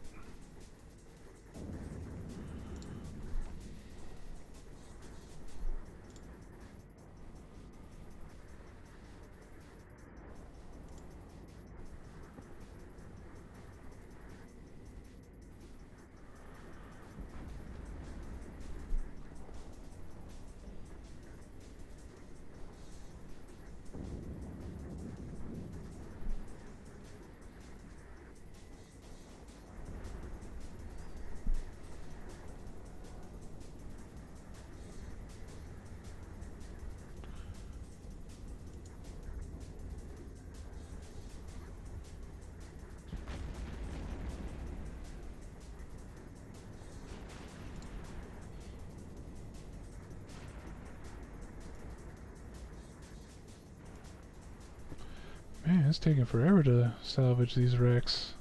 Man, it's taking forever to salvage these wrecks.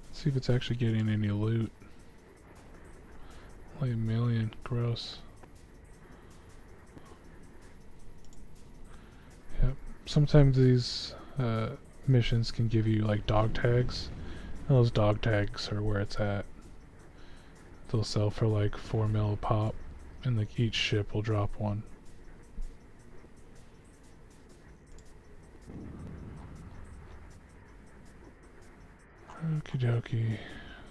Let's see if it's actually getting any loot. Only 1 million. Gross. Yep. Sometimes these missions can give you like dog tags. And those dog tags are where it's at. They'll sell for like 4 mil a pop, and like each ship will drop one. Okie dokie.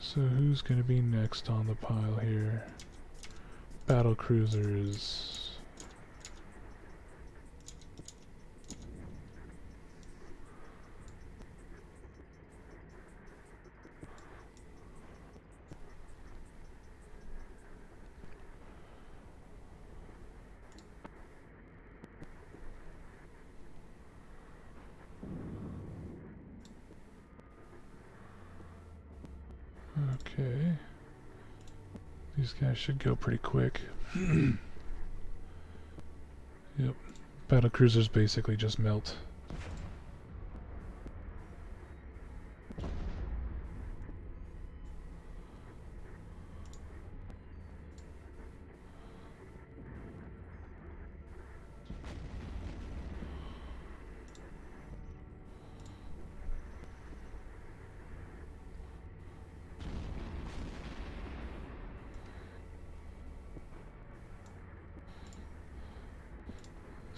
So who's gonna be next on the pile here? Battle cruisers. Okay. These guys should go pretty quick. Yep. Battle cruisers basically just melt.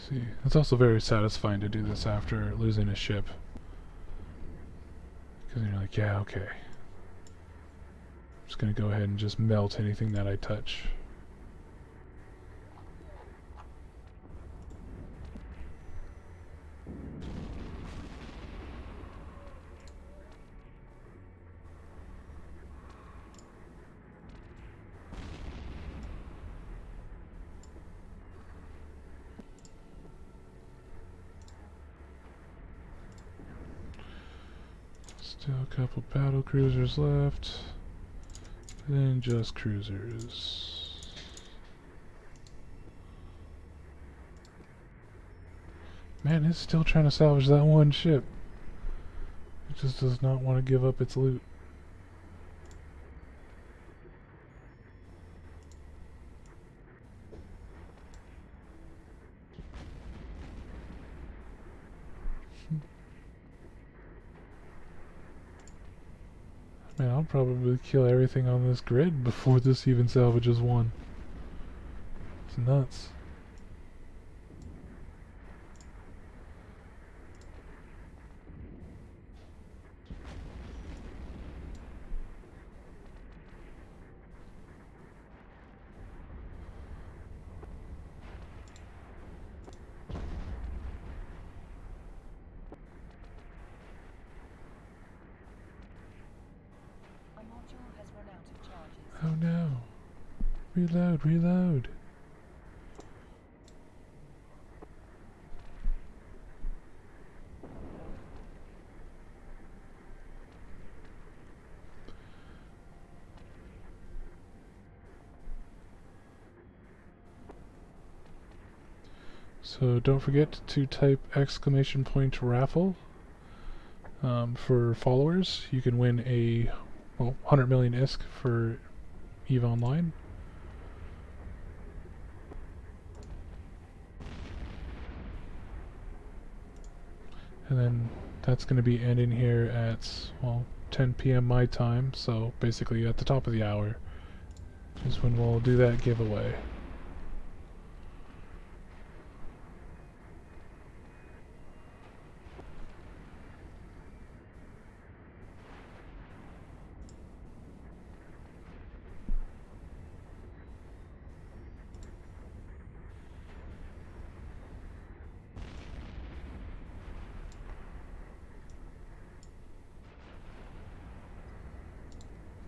See, it's also very satisfying to do this after losing a ship. like, yeah, okay. I'm just gonna go ahead and just melt anything that I touch. Still a couple battle cruisers left. Then just cruisers. Man, it's still trying to salvage that one ship. It just does not want to give up its loot. Man, I'll probably kill everything on this grid before this even salvages one. It's nuts. A module has run out of charges. Oh no. Reload, reload. So don't forget to type !raffle for followers. You can win a 100 million ISK for EVE Online. And then that's going to be ending here at, well, 10 p.m. my time, so basically at the top of the hour is when we'll do that giveaway.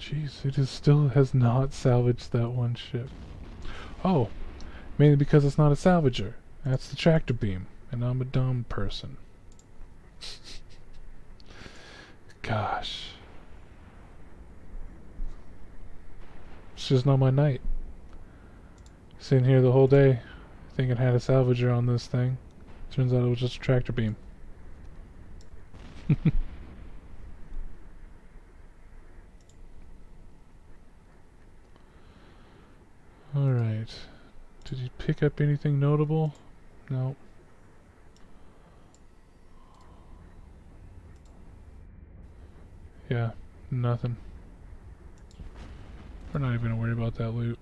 Jeez, it is still has not salvaged that one ship. Oh, mainly because it's not a salvager. That's the tractor beam, and I'm a dumb person. Gosh. It's just not my night. Sitting here the whole day, thinking I had a salvager on this thing. Turns out it was just a tractor beam. Alright. Did you pick up anything notable? No. Yeah, nothing. We're not even gonna worry about that loot.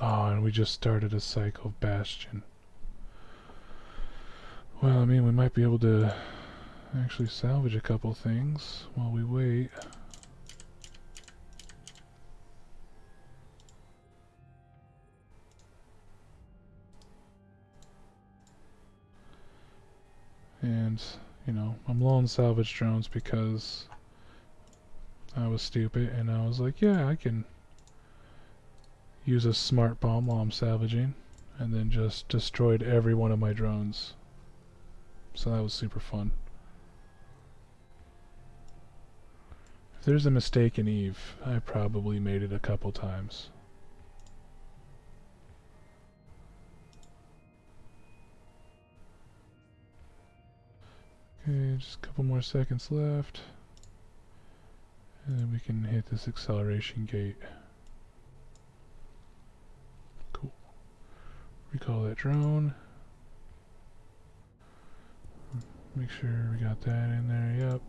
Oh, and we just started a cycle of Bastion. Well, I mean, we might be able to actually salvage a couple things while we wait. And, you know, I'm low on salvage drones because I was stupid and I was like, yeah, I can use a smart bomb while I'm salvaging, and then just destroyed every one of my drones. So that was super fun. If there's a mistake in EVE, I probably made it a couple times. Okay, just a couple more seconds left. And then we can hit this acceleration gate. Cool. Recall that drone. Make sure we got that in there, yep.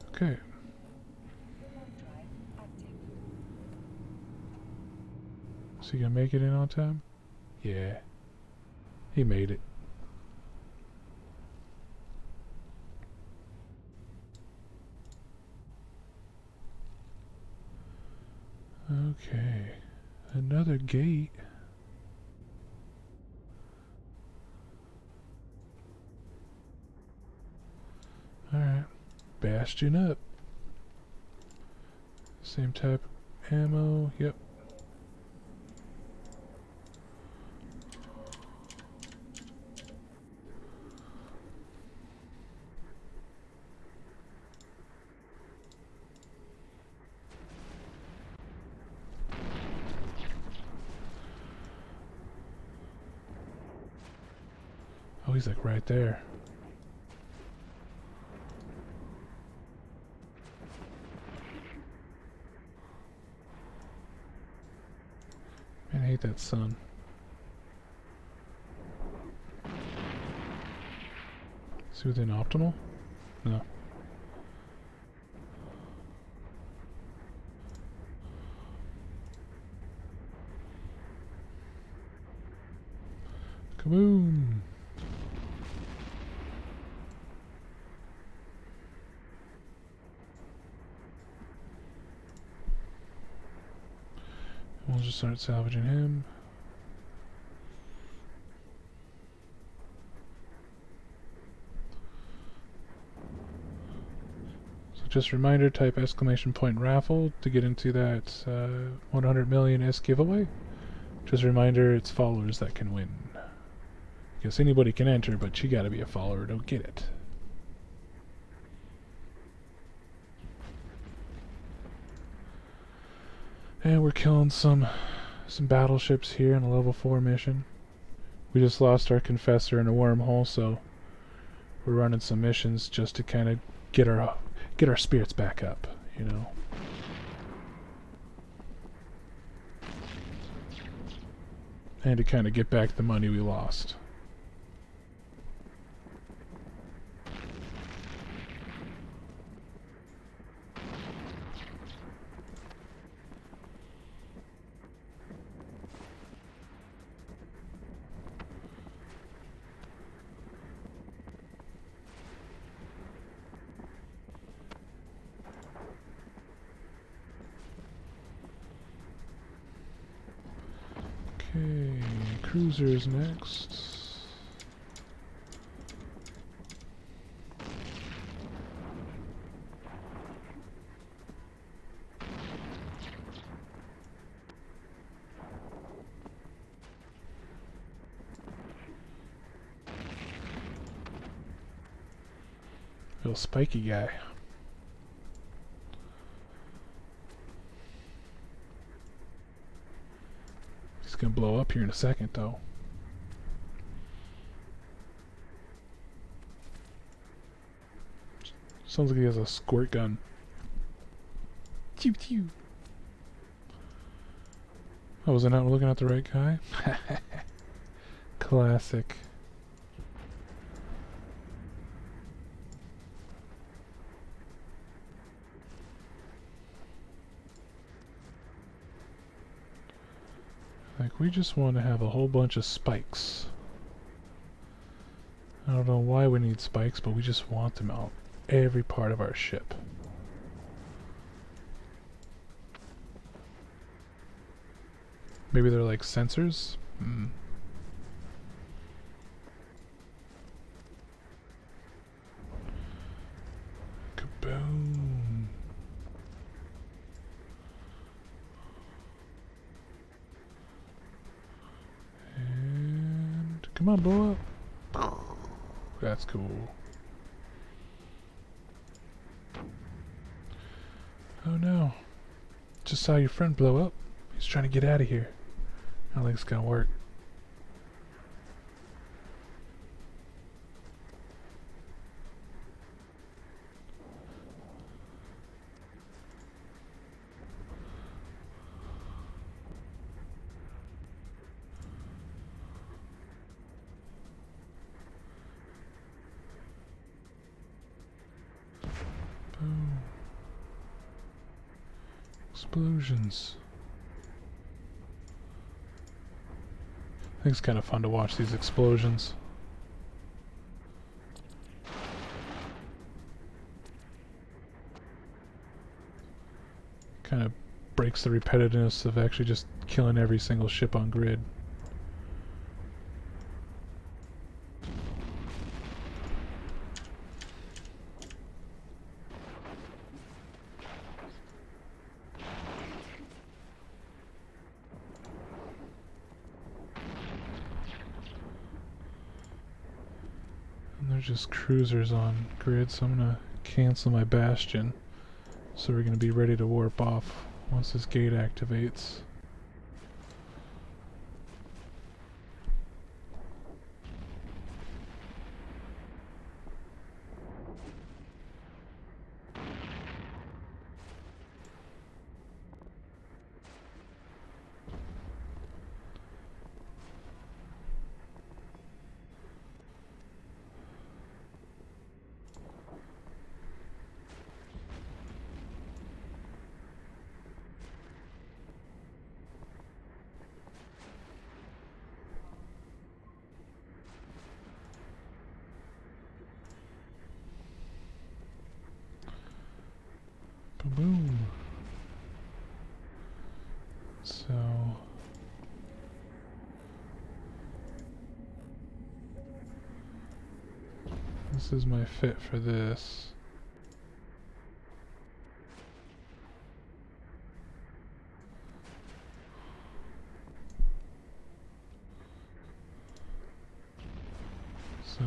Okay. Is he gonna make it in on time? Yeah. He made it. Okay. Another gate. Alright. Bastion up. Same type of ammo. Yep. Oh, he's like right there. Man, I hate that sun. Is he within optimal? No. Kaboom! We'll just start salvaging him. So just a reminder, type exclamation point raffle to get into that 100 million S giveaway. Just a reminder, it's followers that can win. Guess anybody can enter, but you gotta be a follower to get it. And we're killing some battleships here in a level 4 mission. We just lost our confessor in a wormhole, so we're running some missions just to kind of get our spirits back up, you know. And to kind of get back the money we lost. Okay, cruisers next. Little spiky guy. He's gonna blow up here in a second, though. Sounds like he has a squirt gun. Pew pew. Oh, was I not looking at the right guy? Classic. Like, we just want to have a whole bunch of spikes. I don't know why we need spikes, but we just want them out every part of our ship. Maybe they're like sensors? Kaboom. And come on, blow up. That's cool. Oh no. Just saw your friend blow up. He's trying to get out of here. I don't think it's gonna work. Boom. Explosions. I think it's kind of fun to watch these explosions. Kind of breaks the repetitiveness of actually just killing every single ship on grid. And there's just cruisers on grid, so I'm gonna cancel my bastion. So we're gonna be ready to warp off once this gate activates. Boom. So this is my fit for this. So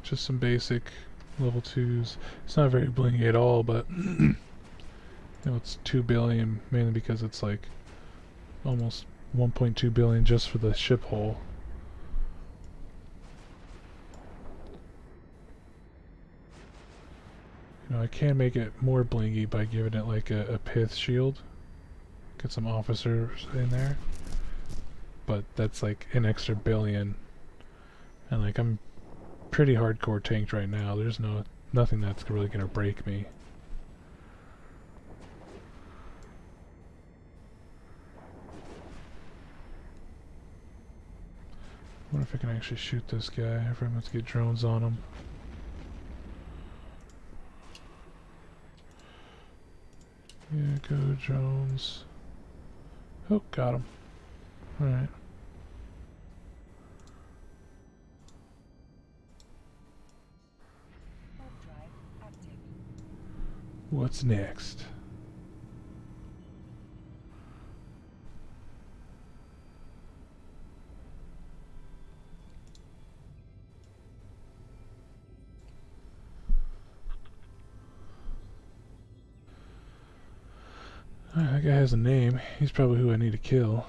just some basic level 2s. It's not very blingy at all, but you know, it's 2 billion mainly because it's like almost 1.2 billion just for the ship hull. You know, I can make it more blingy by giving it like a pith shield. Get some officers in there. But that's like an extra billion. And like I'm pretty hardcore tanked right now. There's nothing that's really gonna break me. I wonder if I can actually shoot this guy if I'm going to get drones on him. Yeah, go drones. Oh, got him. Alright. What's next? That guy has a name. He's probably who I need to kill.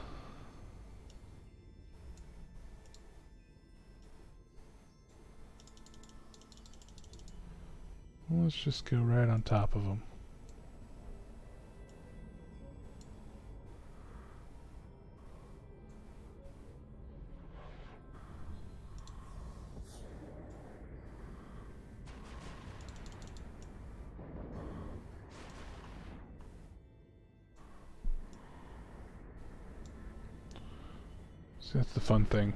Well, let's just go right on top of him. See, that's the fun thing.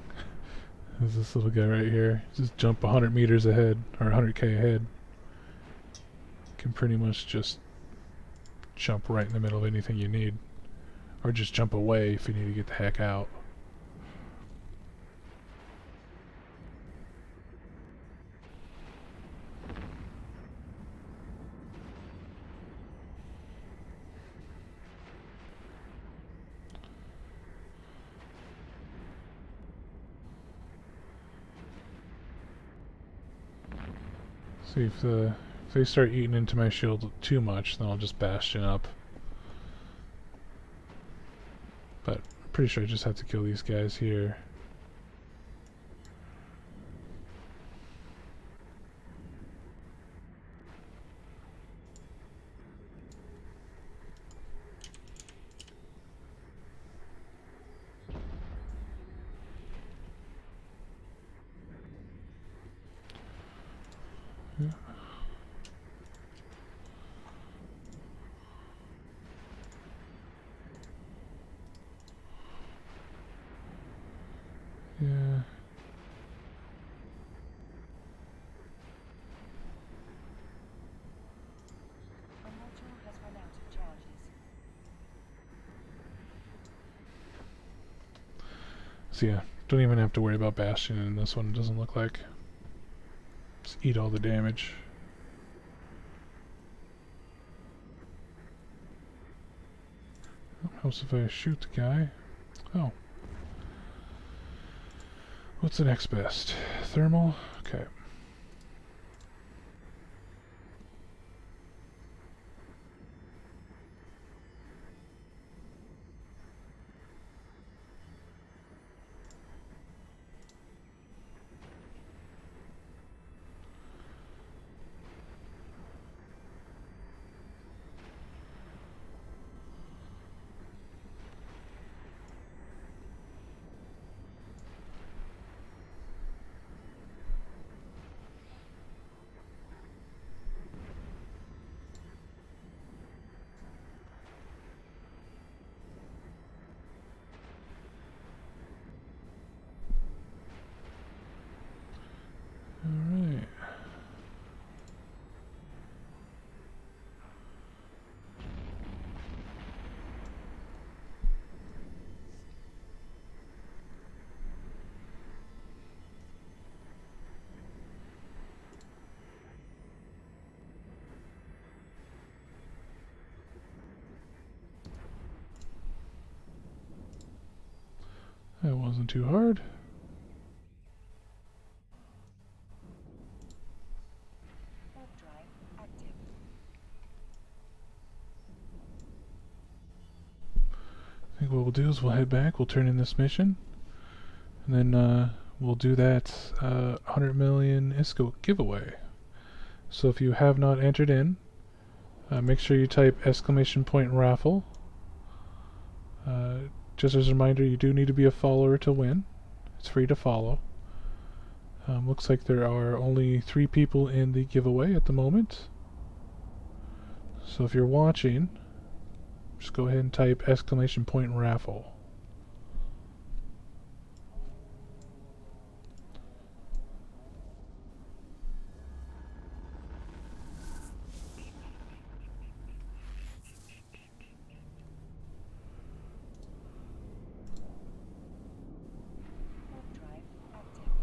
Is this little guy right here. Just jump 100 meters ahead, or 100k ahead. Can pretty much just jump right in the middle of anything you need. Or just jump away if you need to get the heck out. See if they start eating into my shield too much, then I'll just bastion up. But I'm pretty sure I just have to kill these guys here. Yeah. Yeah. Our module has run out of charges. So yeah, don't even have to worry about Bastion in this one, it doesn't look like. Just eat all the damage. Helps if I shoot the guy. Oh. What's the next best? Thermal? Okay. Alright. That wasn't too hard. Warp drive active. I think what we'll do is we'll head back, we'll turn in this mission, and then we'll do that 100 million ISCO giveaway. So if you have not entered in, make sure you type !raffle. Just as a reminder, you do need to be a follower to win. It's free to follow. Looks like there are only 3 people in the giveaway at the moment. So if you're watching, just go ahead and type !raffle. Warp drive active.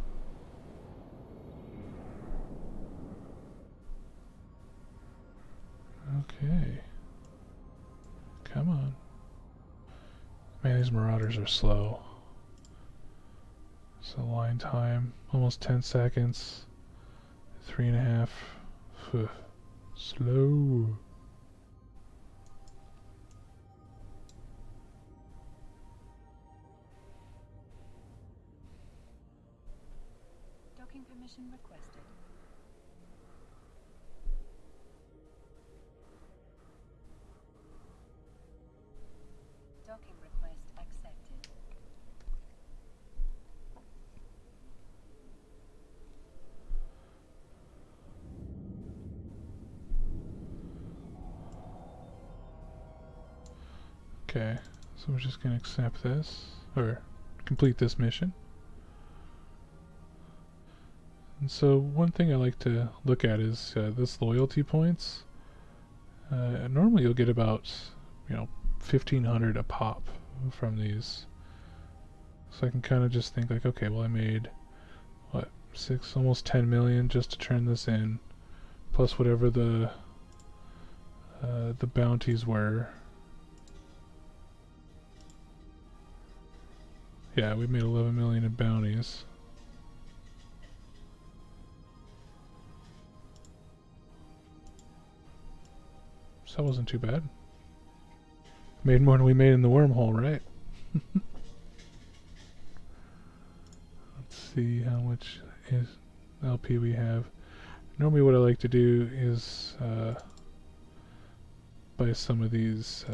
Okay. Come on. Man, these Marauders are slow. So line time, almost 10 seconds. 3.5. Phew. Slow. Docking permission requested. Docking request accepted. Okay, so we're just gonna accept this, or complete this mission. And so one thing I like to look at is this loyalty points. Normally you'll get about, 1,500 a pop from these. So I can kind of just think like, okay, well I made, what, 6, almost 10 million just to turn this in, plus whatever the bounties were. Yeah, we made 11 million in bounties. So that wasn't too bad. Made more than we made in the Wormhole, right? Let's see how much is LP we have. Normally what I like to do is buy some of these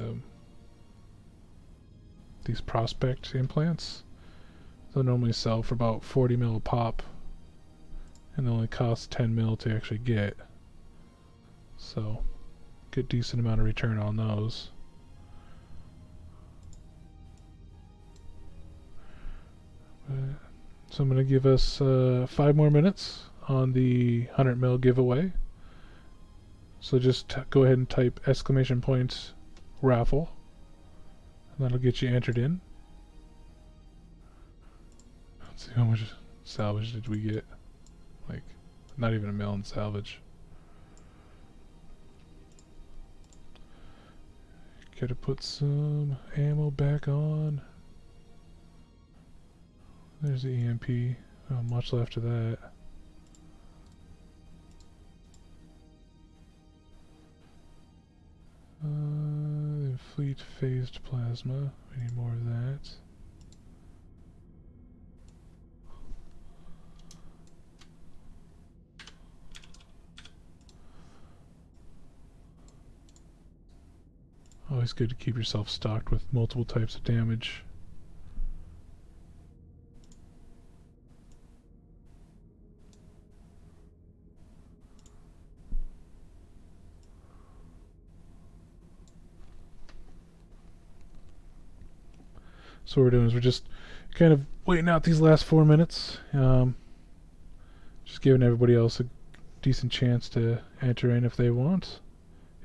prospect implants. They'll normally sell for about 40 mil a pop, and they only cost 10 mil to actually get. So, get decent amount of return on those. So I'm going to give us 5 more minutes on the 100 mil giveaway. So just go ahead and type !raffle, and that'll get you entered in. Let's see, how much salvage did we get? Like, not even a mil in salvage. Gotta put some ammo back on. There's the EMP. Not much left of that. Fleet phased plasma. We need more of that. Always good to keep yourself stocked with multiple types of damage. So what we're doing is we're just kind of waiting out these last 4 minutes. Just giving everybody else a decent chance to enter in if they want.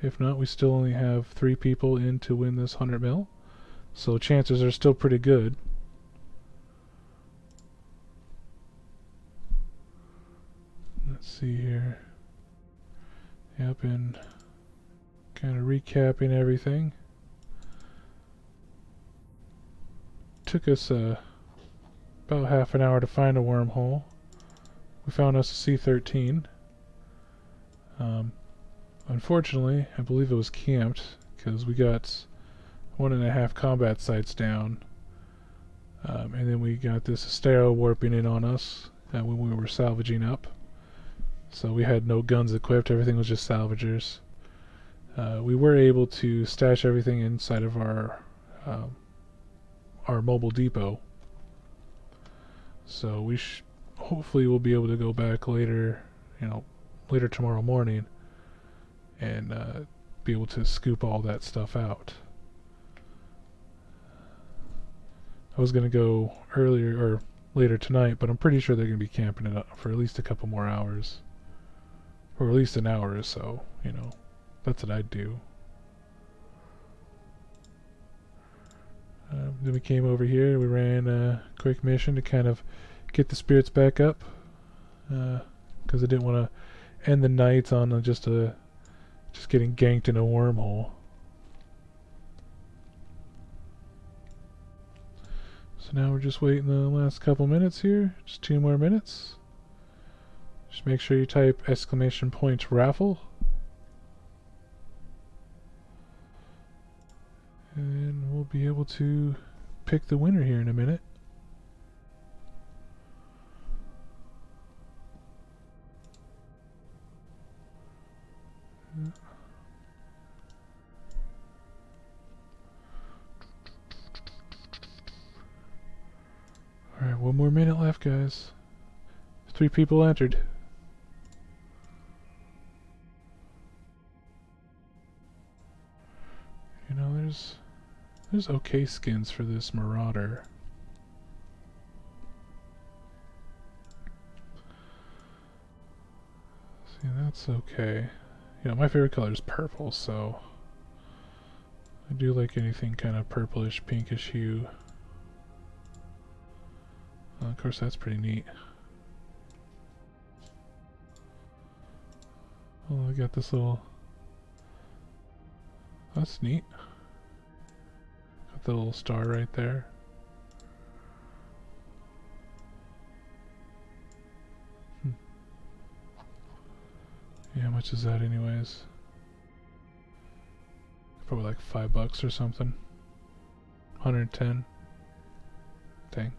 If not, we still only have 3 people in to win this 100 mil. So chances are still pretty good. Let's see here. Yep, and kind of recapping everything. Took us about half an hour to find a wormhole. We found us a C-13. Unfortunately, I believe it was camped because we got 1.5 combat sites down, and then we got this Astero warping in on us when we were salvaging up. So we had no guns equipped, everything was just salvagers. We were able to stash everything inside of our mobile depot. So we hopefully we'll be able to go back later, later tomorrow morning and be able to scoop all that stuff out. I was going to go earlier or later tonight, but I'm pretty sure they're going to be camping it up for at least a couple more hours. Or at least an hour or so, That's what I'd do. Then we came over here, we ran a quick mission to kind of get the spirits back up. Because I didn't want to end the night on just getting ganked in a wormhole. So now we're just waiting the last couple minutes here. Just 2 more minutes. Just make sure you type !raffle. And we'll be able to pick the winner here in a minute. Alright, 1 more minute left, guys. 3 people entered. There's okay skins for this Marauder. See, that's okay. My favorite color is purple, so I do like anything kind of purplish, pinkish hue. Of course, that's pretty neat. Oh, I got this little... That's neat. Got the little star right there. Yeah, how much is that anyways? Probably like $5 or something. 110. Dang.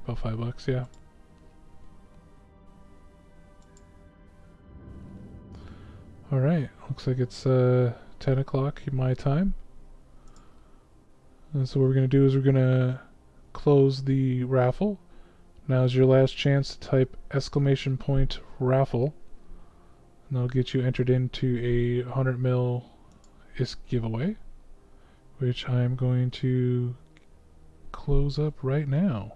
About $5, yeah. Alright, looks like it's 10 o'clock my time. And so what we're going to do is we're going to close the raffle. Now's your last chance to type !raffle. And that'll get you entered into a 100 mil ISK giveaway, which I'm going to close up right now.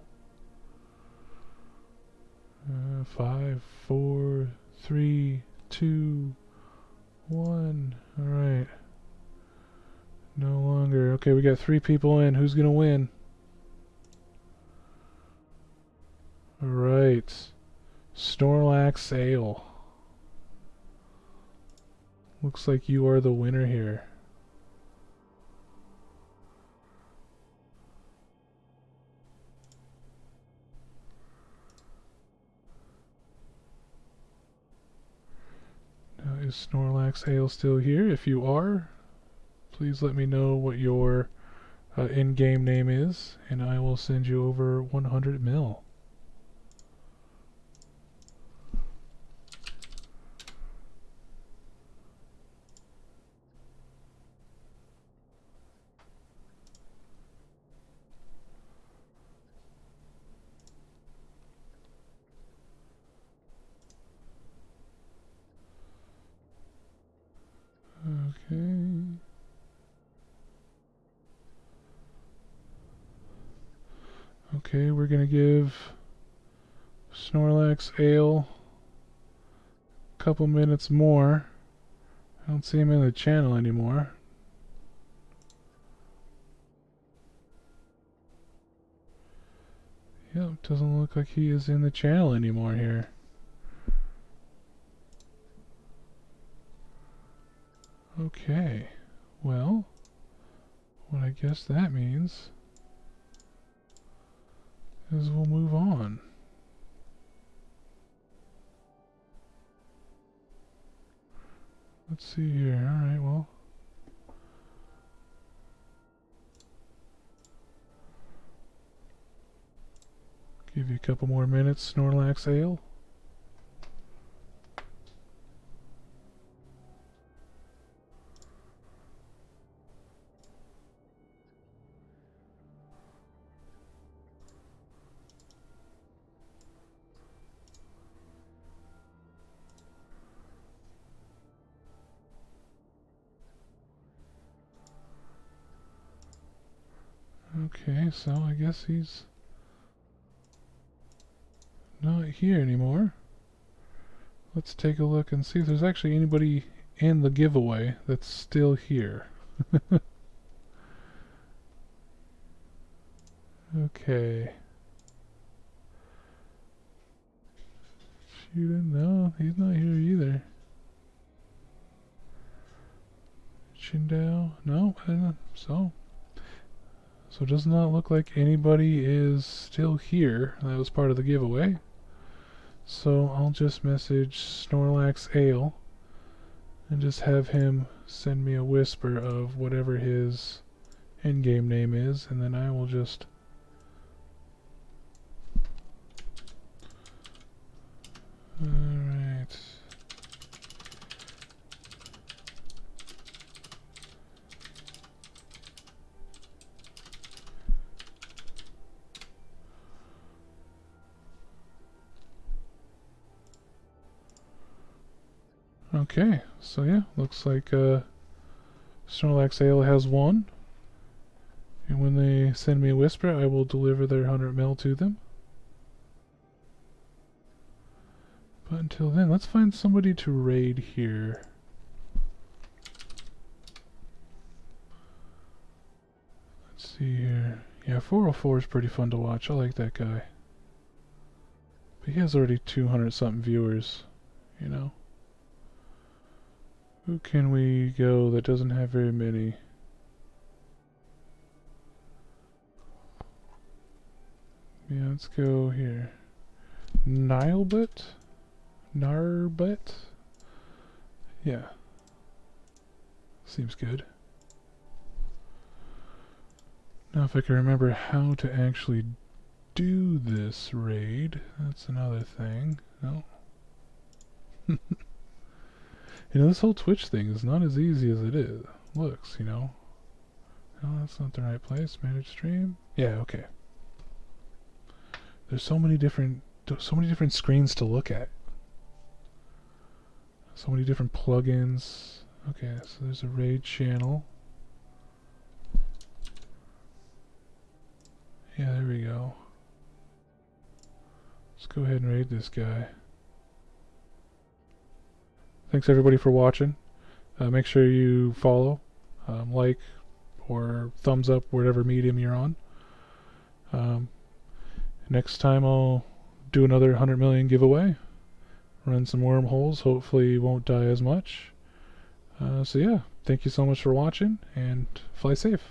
5, 4, 3, 2, 1. Alright. No longer. Okay, we got 3 people in. Who's gonna win? Alright. Snorlax Ale. Looks like you are the winner here. Now, is Snorlax Ale still here? If you are, please let me know what your in-game name is, and I will send you over 100 mil. Okay. Okay, we're gonna give Snorlax Ale a couple minutes more. I don't see him in the channel anymore. Yep, doesn't look like he is in the channel anymore here. Okay, well, what I guess that means is we'll move on. Let's see here. Alright, well. Give you a couple more minutes, Snorlax Ale. Okay, so I guess he's not here anymore. Let's take a look and see if there's actually anybody in the giveaway that's still here. Okay. No, he's not here either. Shindao? No, So it does not look like anybody is still here. That was part of the giveaway. So I'll just message Snorlax Ale and just have him send me a whisper of whatever his in-game name is, and then I will just alright. Okay, so yeah, looks like Snorlax Ale has won. And when they send me a whisper, I will deliver their 100 mil to them. But until then, let's find somebody to raid here. Let's see here. Yeah, 404 is pretty fun to watch. I like that guy. But he has already 200 something viewers, you know. Who can we go that doesn't have very many? Yeah, let's go here. Nilebut? Narbut? Yeah. Seems good. Now if I can remember how to actually do this raid, that's another thing. No. You know, this whole Twitch thing is not as easy as it looks, you know. No, that's not the right place. Manage stream. Yeah, okay. There's so many different screens to look at. So many different plugins. Okay, so there's a raid channel. Yeah, there we go. Let's go ahead and raid this guy. Thanks everybody for watching. Make sure you follow, like, or thumbs up whatever medium you're on. Next time I'll do another 100 million giveaway. Run some wormholes. Hopefully you won't die as much. So yeah, thank you so much for watching, and fly safe.